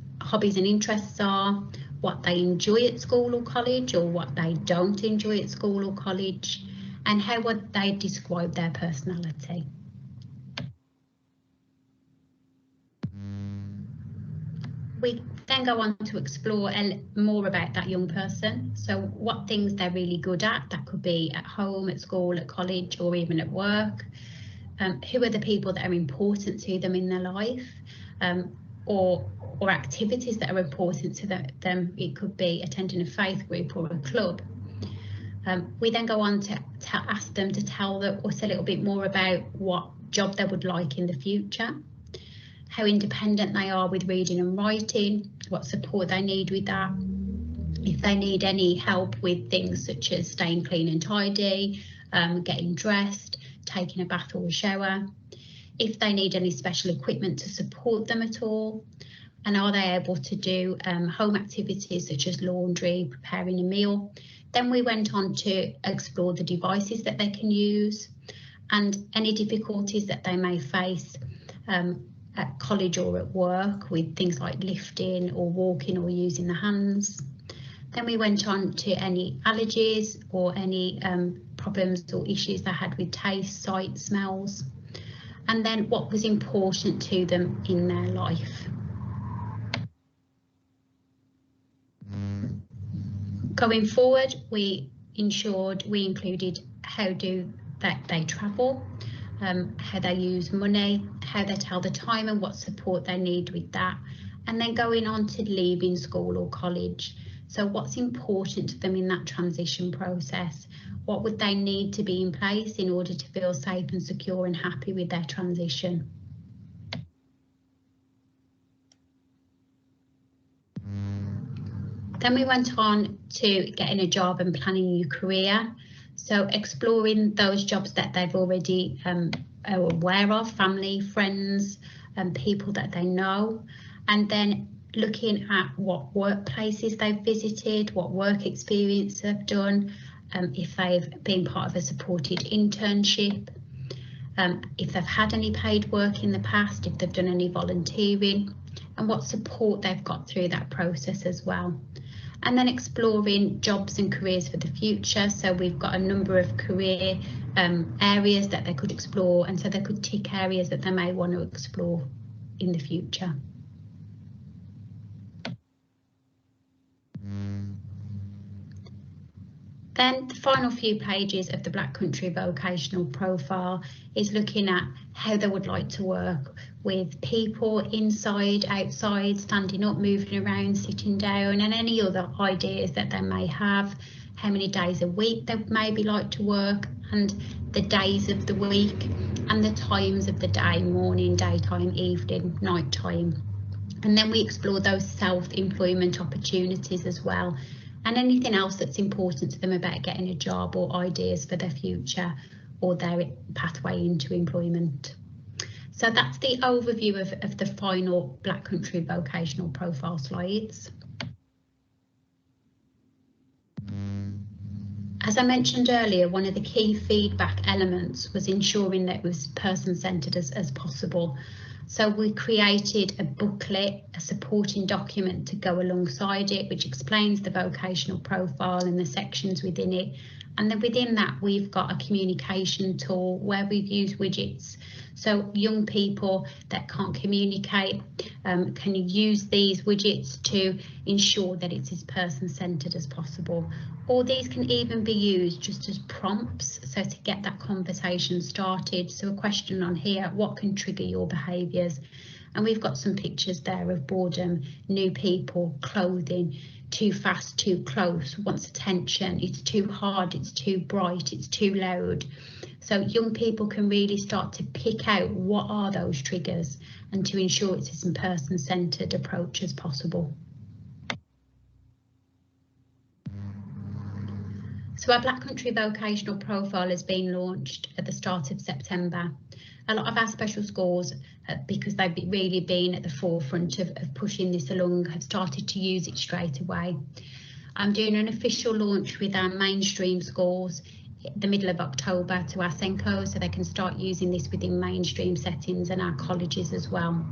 and interests are? What they enjoy at school or college, or what they don't enjoy at school or college? And how would they describe their personality? We then go on to explore more about that young person. So what things they're really good at, that could be at home, at school, at college, or even at work. Who are the people that are important to them in their life? Or or activities that are important to them. It could be attending a faith group or a club. We then go on to ask them to tell us a little bit more about what job they would like in the future, how independent they are with reading and writing, what support they need with that, if they need any help with things such as staying clean and tidy, getting dressed, taking a bath or a shower, if they need any special equipment to support them at all, and are they able to do home activities such as laundry, preparing a meal. Then we went on to explore the devices that they can use and any difficulties that they may face at college or at work with things like lifting or walking or using the hands. Then we went on to any allergies or any problems or issues they had with taste, sight, smells, and then what was important to them in their life. Going forward, we included how do they travel, how they use money, how they tell the time and what support they need with that, and then going on to leaving school or college. So what's important to them in that transition process? What would they need to be in place in order to feel safe and secure and happy with their transition? Then we went on to getting a job and planning your career. So exploring those jobs that they've already are aware of, family, friends, and people that they know, and then looking at what workplaces they've visited, what work experience they've done, if they've been part of a supported internship, if they've had any paid work in the past, if they've done any volunteering, and what support they've got through that process as well. And then exploring jobs and careers for the future. So we've got a number of career areas that they could explore, and so they could tick areas that they may want to explore in the future. Then the final few pages of the Black Country vocational profile is looking at how they would like to work with people inside, outside, standing up, moving around, sitting down, and any other ideas that they may have, how many days a week they maybe like to work, and the days of the week, and the times of the day, morning, daytime, evening, night time. And then we explore those self-employment opportunities as well, and anything else that's important to them about getting a job or ideas for their future or their pathway into employment. So that's the overview of the final Black Country vocational profile slides. As I mentioned earlier, one of the key feedback elements was ensuring that it was person-centred as possible. So we created a booklet, a supporting document to go alongside it, which explains the vocational profile and the sections within it. And then within that, we've got a communication tool where we've used widgets. So young people that can't communicate can use these widgets to ensure that it's as person-centred as possible. Or these can even be used just as prompts, so to get that conversation started. So a question on here, what can trigger your behaviours? And we've got some pictures there of boredom, new people, clothing, too fast, too close, wants attention, it's too hard, it's too bright, it's too loud. So young people can really start to pick out what are those triggers and to ensure it's as person-centred approach as possible. So our Black Country vocational profile has been launched at the start of September. A lot of our special schools, because they've really been at the forefront of pushing this along, have started to use it straight away. I'm doing an official launch with our mainstream schools the middle of October to our Senko, so they can start using this within mainstream settings and our colleges as well.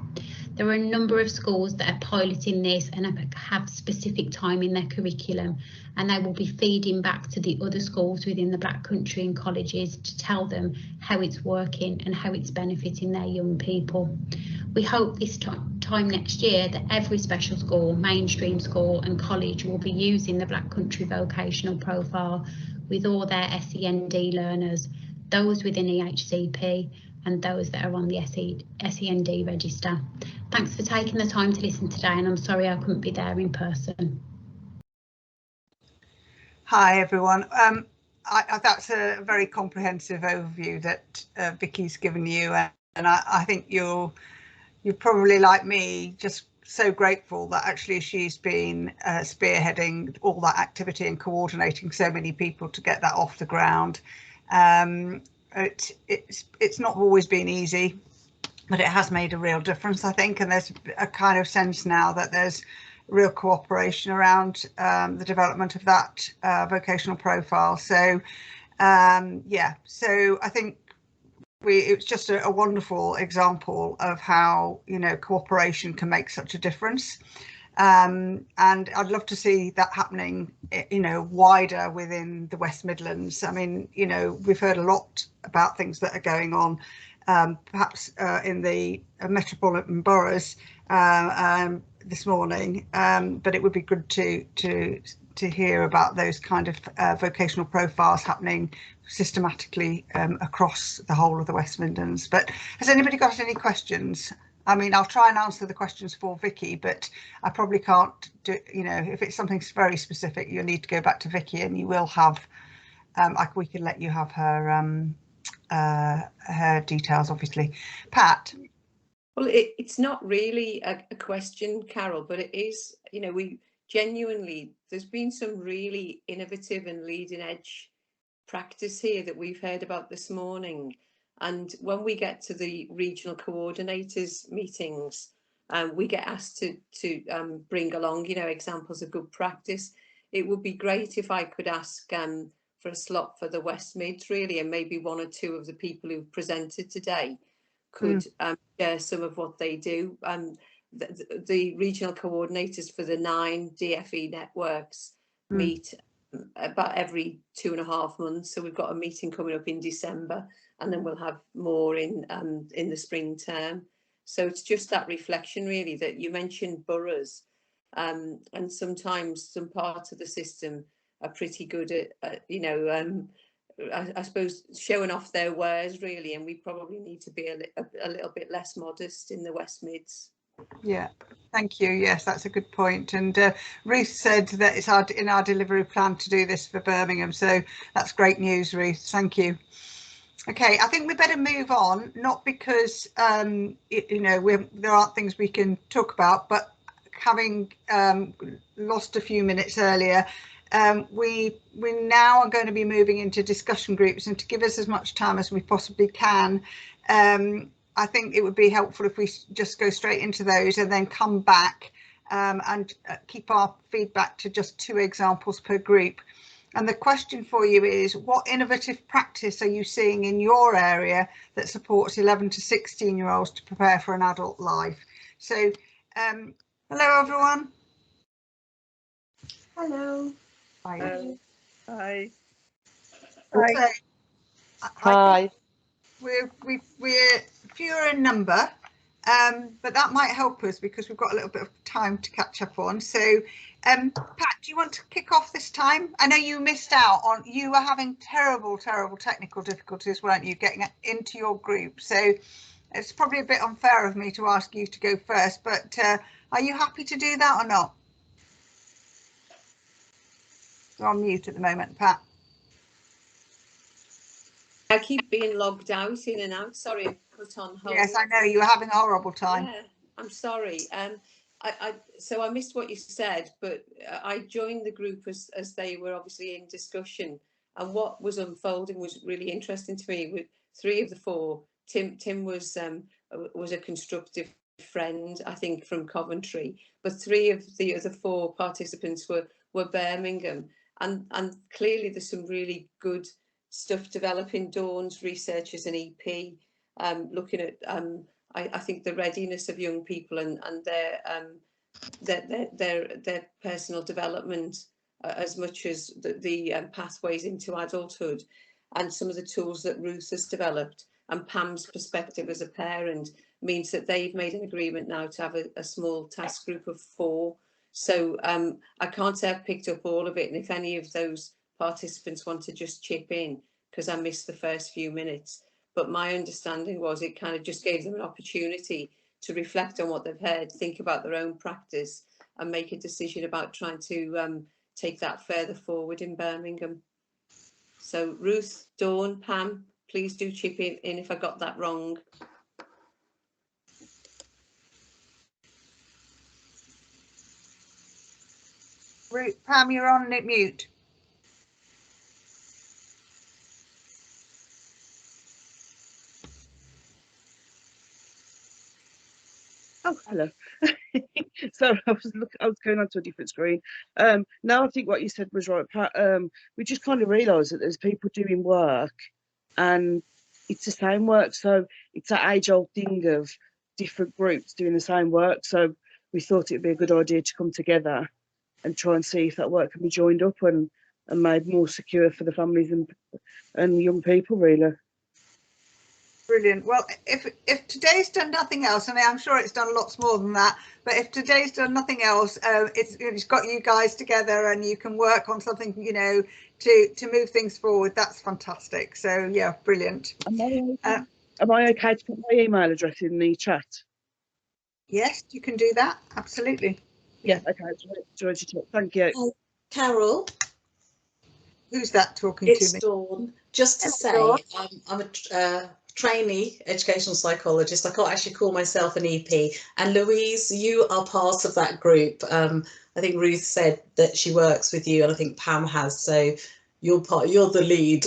There are a number of schools that are piloting this and have specific time in their curriculum, and they will be feeding back to the other schools within the Black Country and colleges to tell them how it's working and how it's benefiting their young people. We hope this time next year that every special school, mainstream school and college will be using the Black Country vocational profile with all their SEND learners, those within EHCP and those that are on the SEND register. Thanks for taking the time to listen today, and I'm sorry I couldn't be there in person. Hi everyone. That's a very comprehensive overview that Vicky's given you, and I think you're probably like me, just so grateful that actually she's been spearheading all that activity and coordinating so many people to get that off the ground. It's not always been easy, but it has made a real difference, I think, and there's a kind of sense now that there's real cooperation around the development of that vocational profile. So yeah, so I think it's just a wonderful example of how, you know, cooperation can make such a difference. And I'd love to see that happening, you know, wider within the West Midlands. I mean, you know, we've heard a lot about things that are going on, perhaps in the metropolitan boroughs this morning, but it would be good to hear about those kind of vocational profiles happening systematically across the whole of the West Midlands. But has anybody got any questions? I mean, I'll try and answer the questions for Vicky, but I probably can't do, you know, if it's something very specific, you'll need to go back to Vicky, and you will have, we can let you have her details, obviously. Pat? Well, it's not really a question, Carol, but it is, you know, we genuinely, there's been some really innovative and leading edge practice here that we've heard about this morning. And when we get to the regional coordinators meetings, we get asked to bring along, you know, examples of good practice. It would be great if I could ask for a slot for the West Mids, really, and maybe one or two of the people who've presented today could share some of what they do. The regional coordinators for the 9 DFE networks meet about every 2.5 months. So we've got a meeting coming up in December, and then we'll have more in the spring term. So it's just that reflection, really, that you mentioned boroughs, and sometimes some parts of the system are pretty good at you know, I suppose showing off their wares, really, and we probably need to be a little bit less modest in the West Mids. Yeah, thank you. Yes, that's a good point. And Ruth said that it's in our delivery plan to do this for Birmingham, so that's great news, Ruth. Thank you. Okay, I think we better move on, not because you know, there aren't things we can talk about, but having lost a few minutes earlier, we now are going to be moving into discussion groups, and to give us as much time as we possibly can, I think it would be helpful if we just go straight into those and then come back and keep our feedback to just 2 examples per group. And the question for you is, what innovative practice are you seeing in your area that supports 11 to 16-year-olds to prepare for an adult life? So, hello everyone. Hello. Hi. Hi. Hi. Hi. We're fewer in number, but that might help us because we've got a little bit of time to catch up on. So, Pat, do you want to kick off this time? I know you missed out on, you were having terrible technical difficulties, weren't you, getting into your group? So it's probably a bit unfair of me to ask you to go first, but are you happy to do that or not? You're on mute at the moment, Pat. I keep being logged out, in and out. Sorry, I'm put on hold. Yes, I know, you were having a horrible time. Yeah, I'm sorry. So I missed what you said, but I joined the group as they were obviously in discussion, and what was unfolding was really interesting to me. With 3 of the 4, Tim was a constructive friend, I think, from Coventry, but 3 of the other 4 participants were Birmingham, and clearly there's some really good stuff developing. Dawn's researchers and EP looking at I think the readiness of young people and their personal development as much as the pathways into adulthood, and some of the tools that Ruth has developed, and Pam's perspective as a parent means that they've made an agreement now to have a small task group of 4. So I can't say I've picked up all of it, and if any of those participants want to just chip in, because I missed the first few minutes, but my understanding was it kind of just gave them an opportunity to reflect on what they've heard, think about their own practice and make a decision about trying to take that further forward in Birmingham. So Ruth, Dawn, Pam, please do chip in if I got that wrong. Ruth, Pam, you're on mute. Oh, hello. Sorry, I was going on to a different screen. No, I think what you said was right, Pat. We just kind of realised that there's people doing work, and it's the same work. So it's that age-old thing of different groups doing the same work. So we thought it'd be a good idea to come together and try and see if that work can be joined up and made more secure for the families and young people, really. Brilliant. Well, if today's done nothing else, I mean, I'm sure it's done lots more than that, but if today's done nothing else, it's got you guys together and you can work on something, you know, to move things forward. That's fantastic. So yeah, brilliant. Am I okay to put my email address in the chat? Yes, you can do that. Absolutely. Yeah. Okay. Thank you. Carol. Who's that talking to me? It's Dawn. Just to say, I'm a trainee educational psychologist. I can't actually call myself an EP. And Louise, you are part of that group. I think Ruth said that she works with you, and I think Pam has. So you're the lead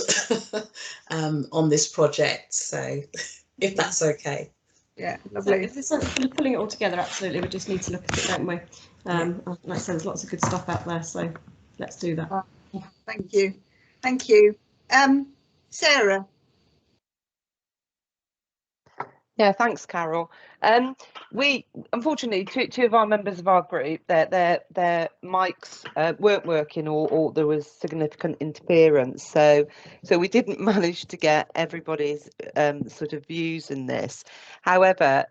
on this project. So if that's okay. Yeah, lovely. So pulling it all together, absolutely. We just need to look at it, don't we? Like I said, there's lots of good stuff out there. So let's do that. Thank you. Thank you. Sarah. Yeah, thanks, Carol. We unfortunately two of our members of our group, their mics weren't working, or there was significant interference. So we didn't manage to get everybody's sort of views in this. However,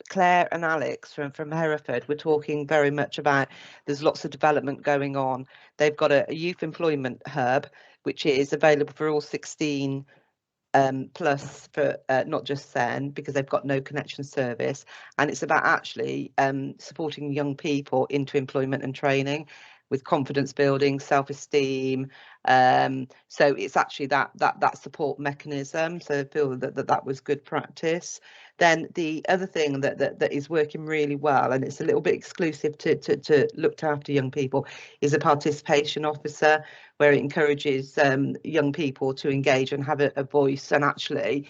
Claire and Alex from Hereford were talking very much about there's lots of development going on. They've got a youth employment hub, which is available for all 16 plus for not just SEN, because they've got no connection service, and it's about actually supporting young people into employment and training with confidence building, self-esteem. So it's actually that support mechanism. So I feel that was good practice. Then the other thing that is working really well, and it's a little bit exclusive to look after young people, is a participation officer, where it encourages young people to engage and have a voice and actually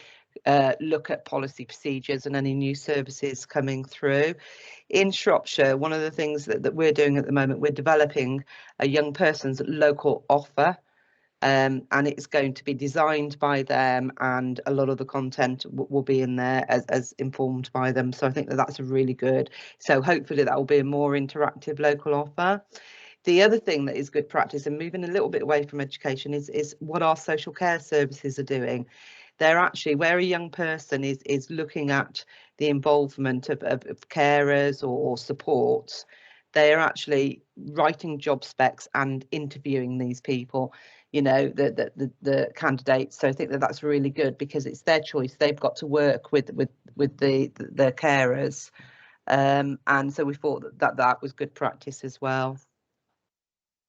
look at policy procedures and any new services coming through. In Shropshire, one of the things that we're doing at the moment, we're developing a young person's local offer, and it's going to be designed by them, and a lot of the content will be in there as informed by them. So I think that's a really good. So hopefully that will be a more interactive local offer. The other thing that is good practice, and moving a little bit away from education, is what our social care services are doing. They're actually, where a young person is looking at the involvement of carers or support, they are actually writing job specs and interviewing these people, you know, the candidates. So I think that's really good, because it's their choice. They've got to work with the carers, and so we thought that was good practice as well.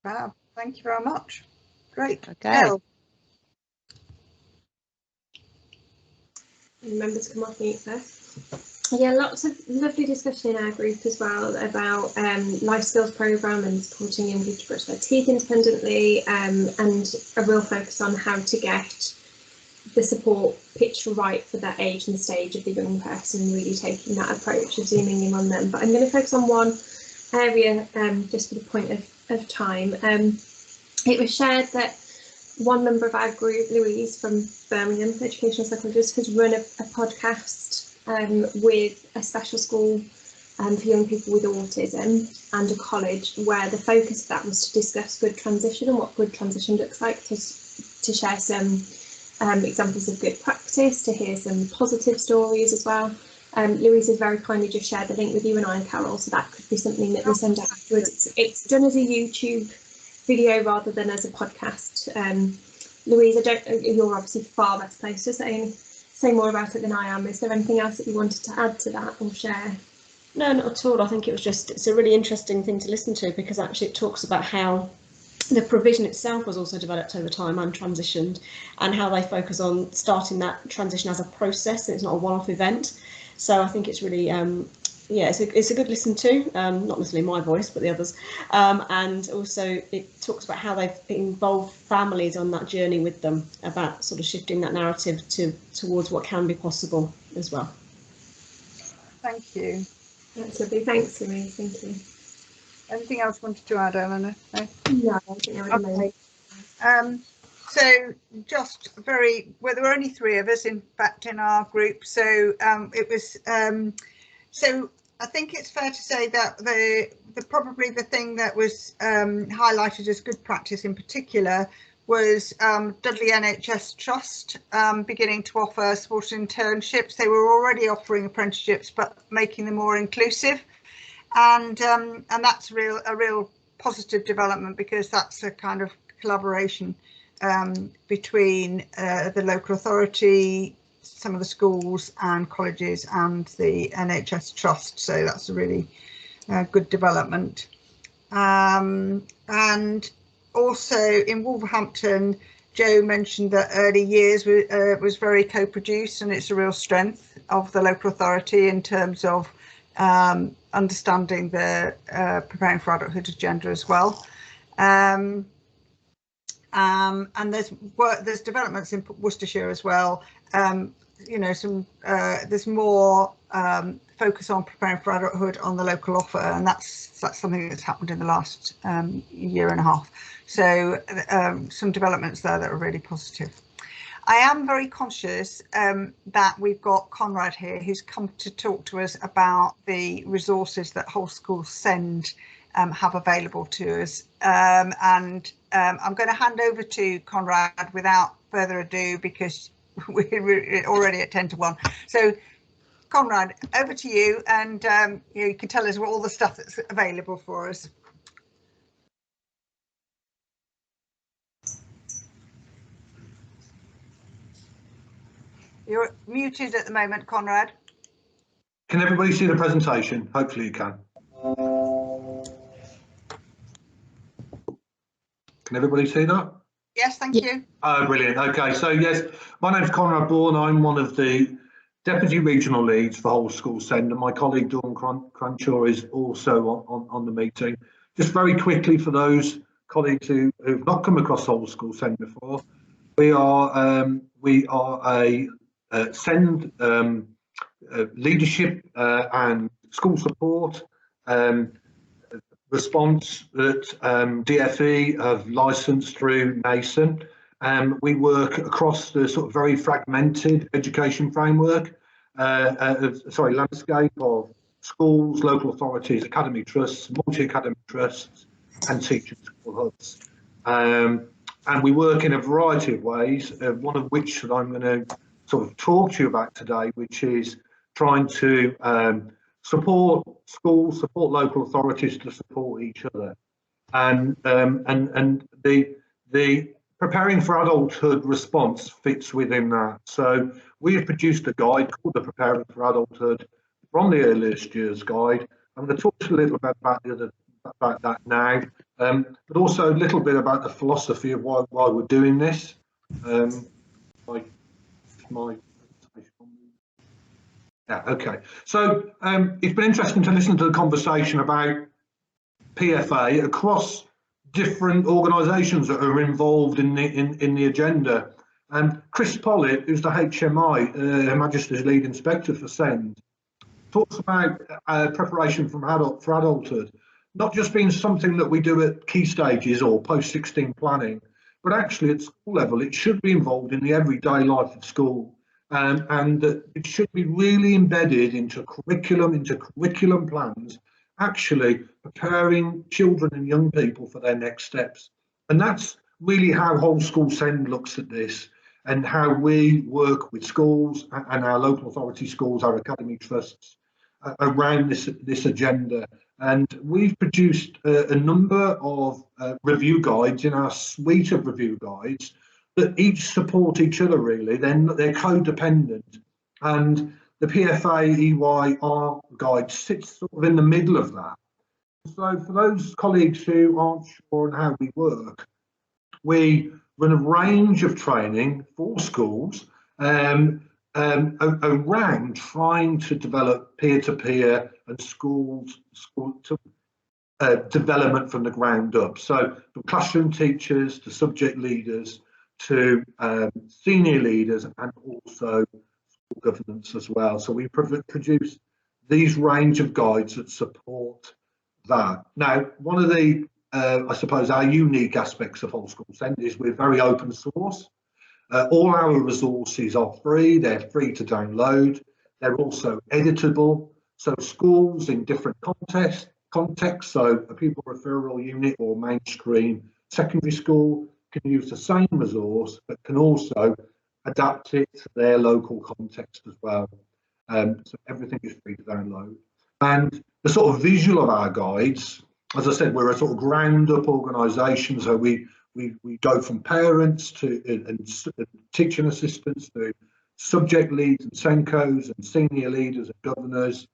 Wow, thank you very much. Great. Okay. Carol. Remember to come off mute first. Yeah, lots of lovely discussion in our group as well about life skills programme and supporting young people to brush their teeth independently, and a real focus on how to get the support pitched right for that age and stage of the young person, and really taking that approach of zooming in on them. But I'm going to focus on one area just for the point of time. It was shared that one member of our group, Louise from Birmingham, educational psychologist, has run a podcast with a special school for young people with autism and a college, where the focus of that was to discuss good transition and what good transition looks like, to share some examples of good practice, to hear some positive stories as well. Louise has very kindly just shared the link with you and I, Carol, so that could be something that we send out afterwards. It's done as a YouTube video rather than as a podcast. Louise, you're obviously far better placed to say say more about it than I am. Is there anything else that you wanted to add to that or share? No, not at all. I think it's a really interesting thing to listen to, because actually it talks about how the provision itself was also developed over time and transitioned, and how they focus on starting that transition as a process, and it's not a one-off event. So I think it's really, yeah, it's a good listen to, not necessarily my voice, but the others. And also it talks about how they've involved families on that journey with them, about sort of shifting that narrative towards what can be possible as well. Thank you. That's lovely. Thanks, Louise. Thank you. Anything else you wanted to add, Eleanor? No? No, I think there was okay. So just well, there were only 3 of us, in fact, in our group. So it was, so I think it's fair to say that probably the thing that was highlighted as good practice in particular was Dudley NHS Trust beginning to offer sports internships. They were already offering apprenticeships, but making them more inclusive, and that's a real positive development, because that's a kind of collaboration between the local authority, some of the schools and colleges, and the NHS Trust. So that's a really good development. And also in Wolverhampton, Joe mentioned that early years was very co-produced, and it's a real strength of the local authority in terms of understanding the preparing for adulthood agenda as well. And there's developments in Worcestershire as well. You know, there's more focus on preparing for adulthood on the local offer, and that's something that's happened in the last year and a half. So some developments there that are really positive. I am very conscious that we've got Conrad here, who's come to talk to us about the resources that Whole School Send have available to us. And I'm going to hand over to Conrad without further ado, because we're already at 10 to 1. So Conrad, over to you, and you can tell us what all the stuff that's available for us. You're muted at the moment, Conrad. Can everybody see the presentation? Hopefully you can. Can everybody see that? Yes, thank you. Oh, brilliant. Okay, so yes, my name's Conrad Bourne. I'm one of the Deputy Regional Leads for Whole School Send, and my colleague Dawn Cranshaw is also on the meeting. Just very quickly, for those colleagues who've not come across Whole School Send before, we are a Send leadership and school support response that DFE have licensed through NASON. We work across the sort of very fragmented education framework, landscape of schools, local authorities, academy trusts, multi-academy trusts, and teaching school hubs. And we work in a variety of ways, one of which that I'm going to sort of talk to you about today, which is trying to support schools, support local authorities to support each other. And the preparing for adulthood response fits within that. So we have produced a guide called the Preparing for Adulthood from the Earliest Years Guide. I'm going to talk a little bit about that now, but also a little bit about the philosophy of why we're doing this. Yeah, okay. So it's been interesting to listen to the conversation about PFA across different organisations that are involved in the agenda. And Chris Pollitt, who's the HMI, Her Majesty's Lead Inspector for SEND, talks about preparation for adulthood, not just being something that we do at key stages or post-16 planning, but actually at school level, it should be involved in the everyday life of school. And that it should be really embedded into curriculum plans, actually preparing children and young people for their next steps. And that's really how Whole School Send looks at this, and how we work with schools and our local authority schools, our academy trusts, around this agenda. And we've produced a number of review guides in our suite of review guides that each support each other really. They're codependent, and the PFA EYR guide sits sort of in the middle of that. So for those colleagues who aren't sure on how we work, we run a range of training for schools around trying to develop peer-to-peer and school development from the ground up. So from classroom teachers to subject leaders to senior leaders and also school governance as well. So we produce these range of guides that support that. Now, one of the, I suppose, our unique aspects of Whole School Send is we're very open source. All our resources are free, they're free to download, they're also editable. So schools in different contexts, so a pupil referral unit or mainstream secondary school can use the same resource, but can also adapt it to their local context as well. So everything is free to download. And the sort of visual of our guides, as I said, we're a sort of ground up organisation, so we go from parents to and teaching assistants to subject leads and Senkos and senior leaders and governors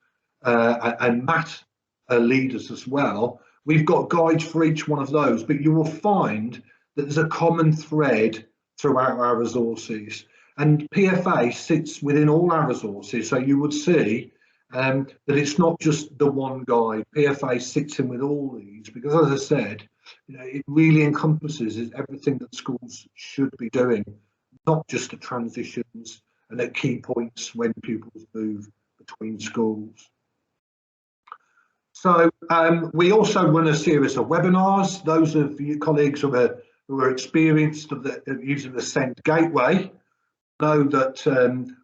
and math leaders as well. We've got guides for each one of those, but you will find that there's a common thread throughout our resources, and PFA sits within all our resources. So you would see that it's not just the one guide. PFA sits in with all these because, as I said, it really encompasses everything that schools should be doing, not just the transitions and at key points when pupils move between schools. So we also run a series of webinars. Those of you colleagues who are experienced of using the Send Gateway know that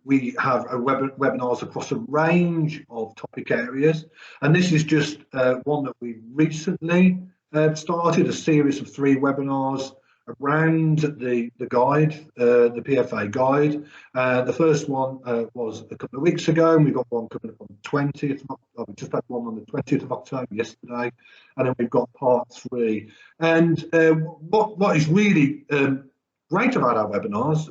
we have webinars across a range of topic areas, and this is just one that we recently started, a series of 3 webinars around the guide, the PFA guide. The first one was a couple of weeks ago, and we've got one coming up on the 20th. We just had one on the 20th of October yesterday, and then we've got part 3. And what is really great about our webinars,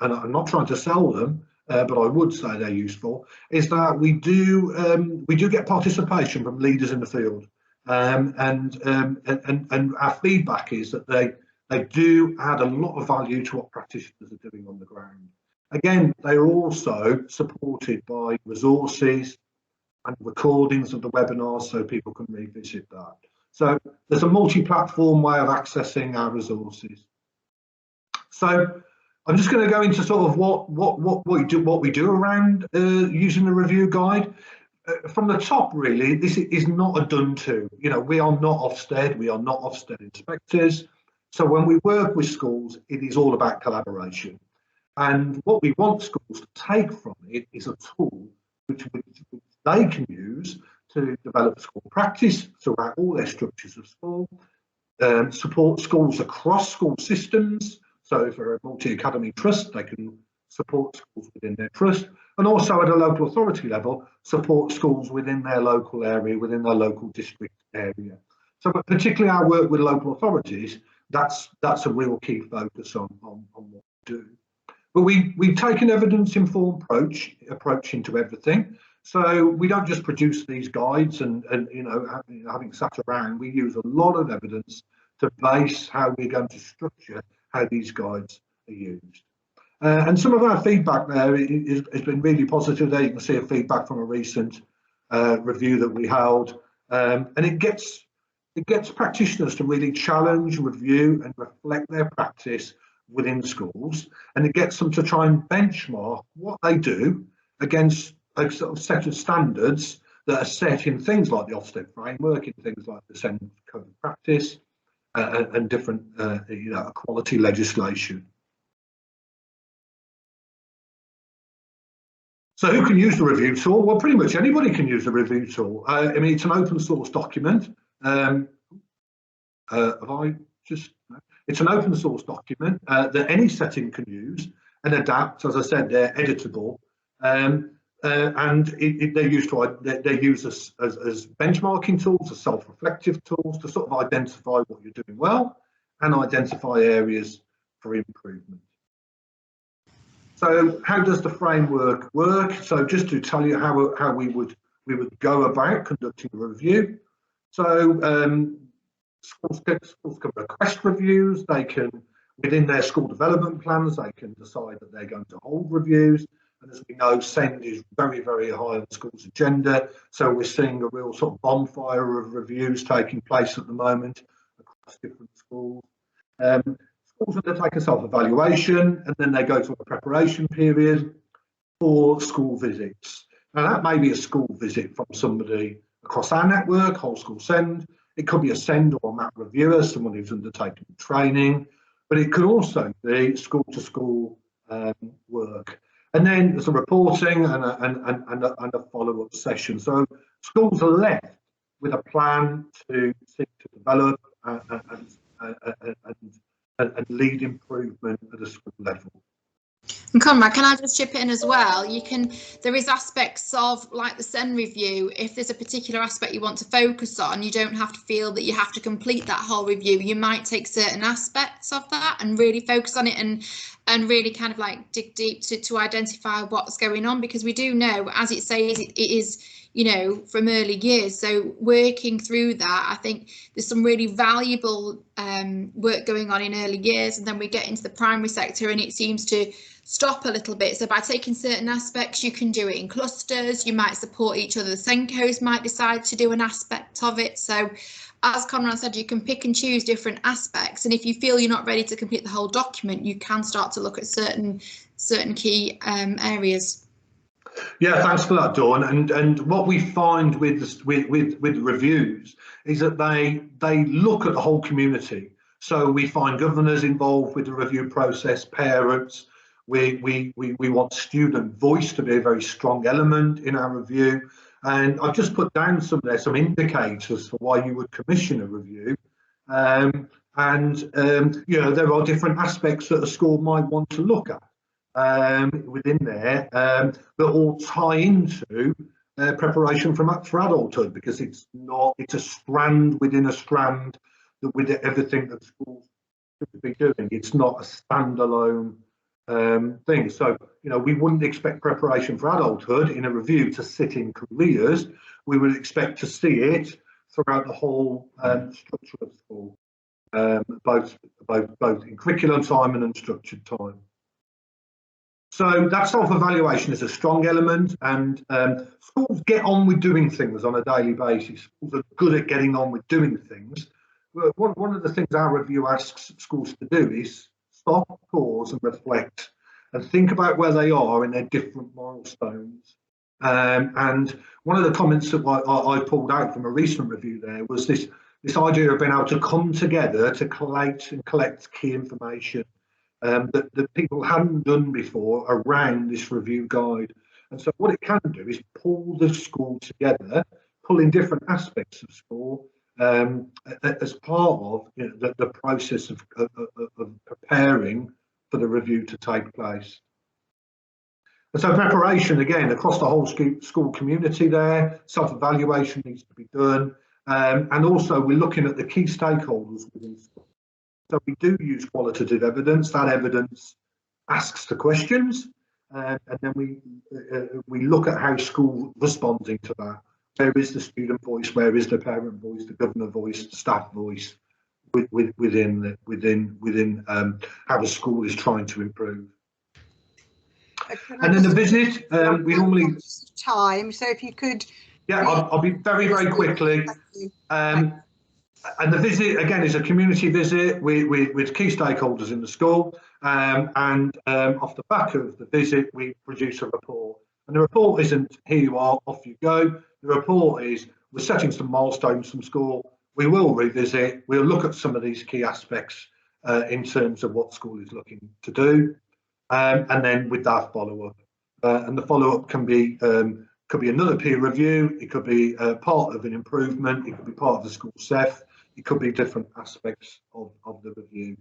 and I'm not trying to sell them, but I would say they're useful, is that we do get participation from leaders in the field, and our feedback is that they do add a lot of value to what practitioners are doing on the ground. Again, they are also supported by resources and recordings of the webinars so people can revisit that. So there's a multi-platform way of accessing our resources. So I'm just going to go into sort of what we do around using the review guide. From the top, really, this is not a done to. We are not Ofsted, we are not Ofsted inspectors. So when we work with schools, it is all about collaboration. And what we want schools to take from it is a tool which they can use to develop school practice throughout all their structures of school, support schools across school systems. So for a multi-academy trust, they can support schools within their trust, and also at a local authority level, support schools within their local area, within their local district area. So but particularly our work with local authorities, that's a real key focus on what we do. But we take an evidence-informed approach into everything. So we don't just produce these guides and having sat around, we use a lot of evidence to base how we're going to structure how these guides are used. And some of our feedback there has been really positive. There you can see a feedback from a recent review that we held, and it gets practitioners to really challenge, review and reflect their practice within schools, and it gets them to try and benchmark what they do against a sort of set of standards that are set in things like the Ofsted framework, in things like the Send Code of Practice and different equality legislation. So who can use the review tool? Well, pretty much anybody can use the review tool. I mean, it's an open source document. It's an open source document that any setting can use and adapt. As I said, they're editable, and they're used as benchmarking tools, as self-reflective tools to sort of identify what you're doing well and identify areas for improvement. So how does the framework work? So just to tell you how we would go about conducting a review. So schools can request reviews. They can, within their school development plans, they can decide that they're going to hold reviews. And as we know, SEND is very, very high on the school's agenda. So we're seeing a real sort of bonfire of reviews taking place at the moment across different schools. Schools undertake a self-evaluation, and then they go to a preparation period for school visits. Now that may be a school visit from somebody across our network, whole school SEND. It could be a SEND or a MAP reviewer, someone who's undertaking training, but it could also be school-to-school work. And then there's a reporting and a follow-up session. So schools are left with a plan to seek to develop and lead improvement at a school level. And Conrad, can I just chip in as well? There is aspects of, like the SEN review, if there's a particular aspect you want to focus on, you don't have to feel that you have to complete that whole review. You might take certain aspects of that and really focus on it and really kind of like dig deep to identify what's going on, because we do know, as it says, it is, you know, from early years. So working through that, I think there's some really valuable work going on in early years, and then we get into the primary sector and it seems to stop a little bit. So by taking certain aspects, you can do it in clusters, you might support each other. The SENCOs might decide to do an aspect of it. So as Conrad said, you can pick and choose different aspects, and if you feel you're not ready to complete the whole document, you can start to look at certain key areas. Yeah, thanks for that, Dawn. And what we find with reviews is that they look at the whole community. So we find governors involved with the review process, parents. We want student voice to be a very strong element in our review. And I've just put down some indicators for why you would commission a review. You know, there are different aspects that a school might want to look at within there that all tie into preparation for adulthood, because it's a strand within a strand that with everything that schools should be doing. It's not a standalone thing. So, you know, we wouldn't expect preparation for adulthood in a review to sit in careers. We would expect to see it throughout the whole structure of school, both in curriculum time and unstructured time. So that self-evaluation is a strong element, and schools get on with doing things on a daily basis. Schools are good at getting on with doing things. One of the things our review asks schools to do is stop, pause and reflect and think about where they are in their different milestones. And one of the comments that I pulled out from a recent review there was this idea of being able to come together to collect key information that people hadn't done before around this review guide. And so what it can do is pull the school together, pull in different aspects of school as part of, you know, the process of preparing for the review to take place. And so preparation, again, across the whole school community there, self-evaluation needs to be done. And also we're looking at the key stakeholders within school. So we do use qualitative evidence. That evidence asks the questions, and then we look at how school responding to that. Where is the student voice? Where is the parent voice? The governor voice? The staff voice? Within how the school is trying to improve. And then the visit, we normally time. So if you could. Yeah, I'll be very quickly. And the visit, again, is a community visit with key stakeholders in the school. Off the back of the visit, we produce a report. And the report isn't, here you are, off you go. The report is, we're setting some milestones from school. We will revisit. We'll look at some of these key aspects in terms of what school is looking to do. And then with that follow-up. And the follow-up can be another peer review. It could be part of an improvement. It could be part of the school SEF. It could be different aspects of the review.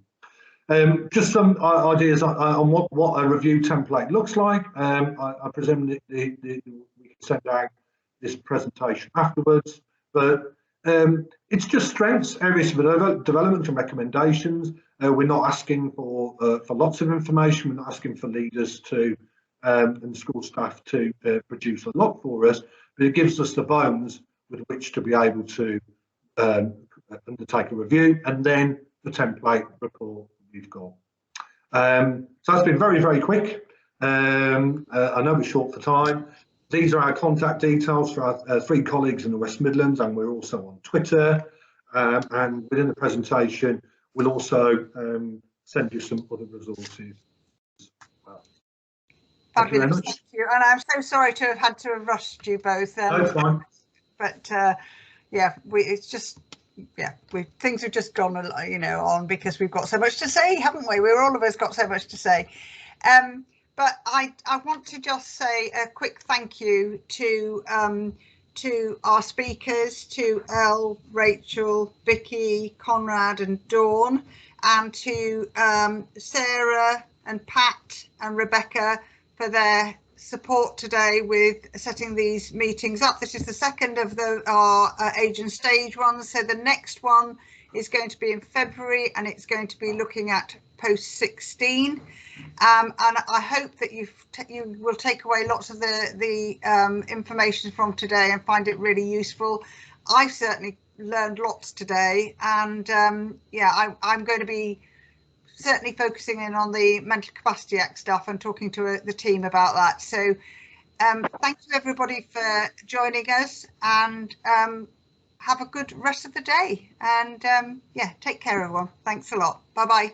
Just some ideas on what a review template looks like. I presume that we can send out this presentation afterwards, but it's just strengths, areas for development and recommendations, We're not asking for lots of information. We're not asking for leaders to and school staff to produce a lot for us, but it gives us the bones with which to be able to undertake a review, and then the template report we've got. So that's been very, very quick. I know we're short for time. These are our contact details for our 3 colleagues in the West Midlands, and we're also on Twitter. And within the presentation, we'll also send you some other resources. Fabulous, thank you. And I'm so sorry to have had to have rushed you both. No, it's fine. But yeah, it's just, yeah, things have just gone, you know, on because we've got so much to say, haven't we? We're all of us got so much to say. But I want to just say a quick thank you to our speakers, to Elle, Rachel, Vicky, Conrad and Dawn, and to Sarah and Pat and Rebecca for their support today with setting these meetings up. This is the second of our age and stage ones. So the next one is going to be in February, and it's going to be looking at post 16. And I hope that you will take away lots of the information from today and find it really useful. I've certainly learned lots today, and yeah, I'm going to be certainly focusing in on the Mental Capacity Act stuff and talking to the team about that. So thank you everybody for joining us, and have a good rest of the day, and yeah, take care everyone. Thanks a lot. Bye bye.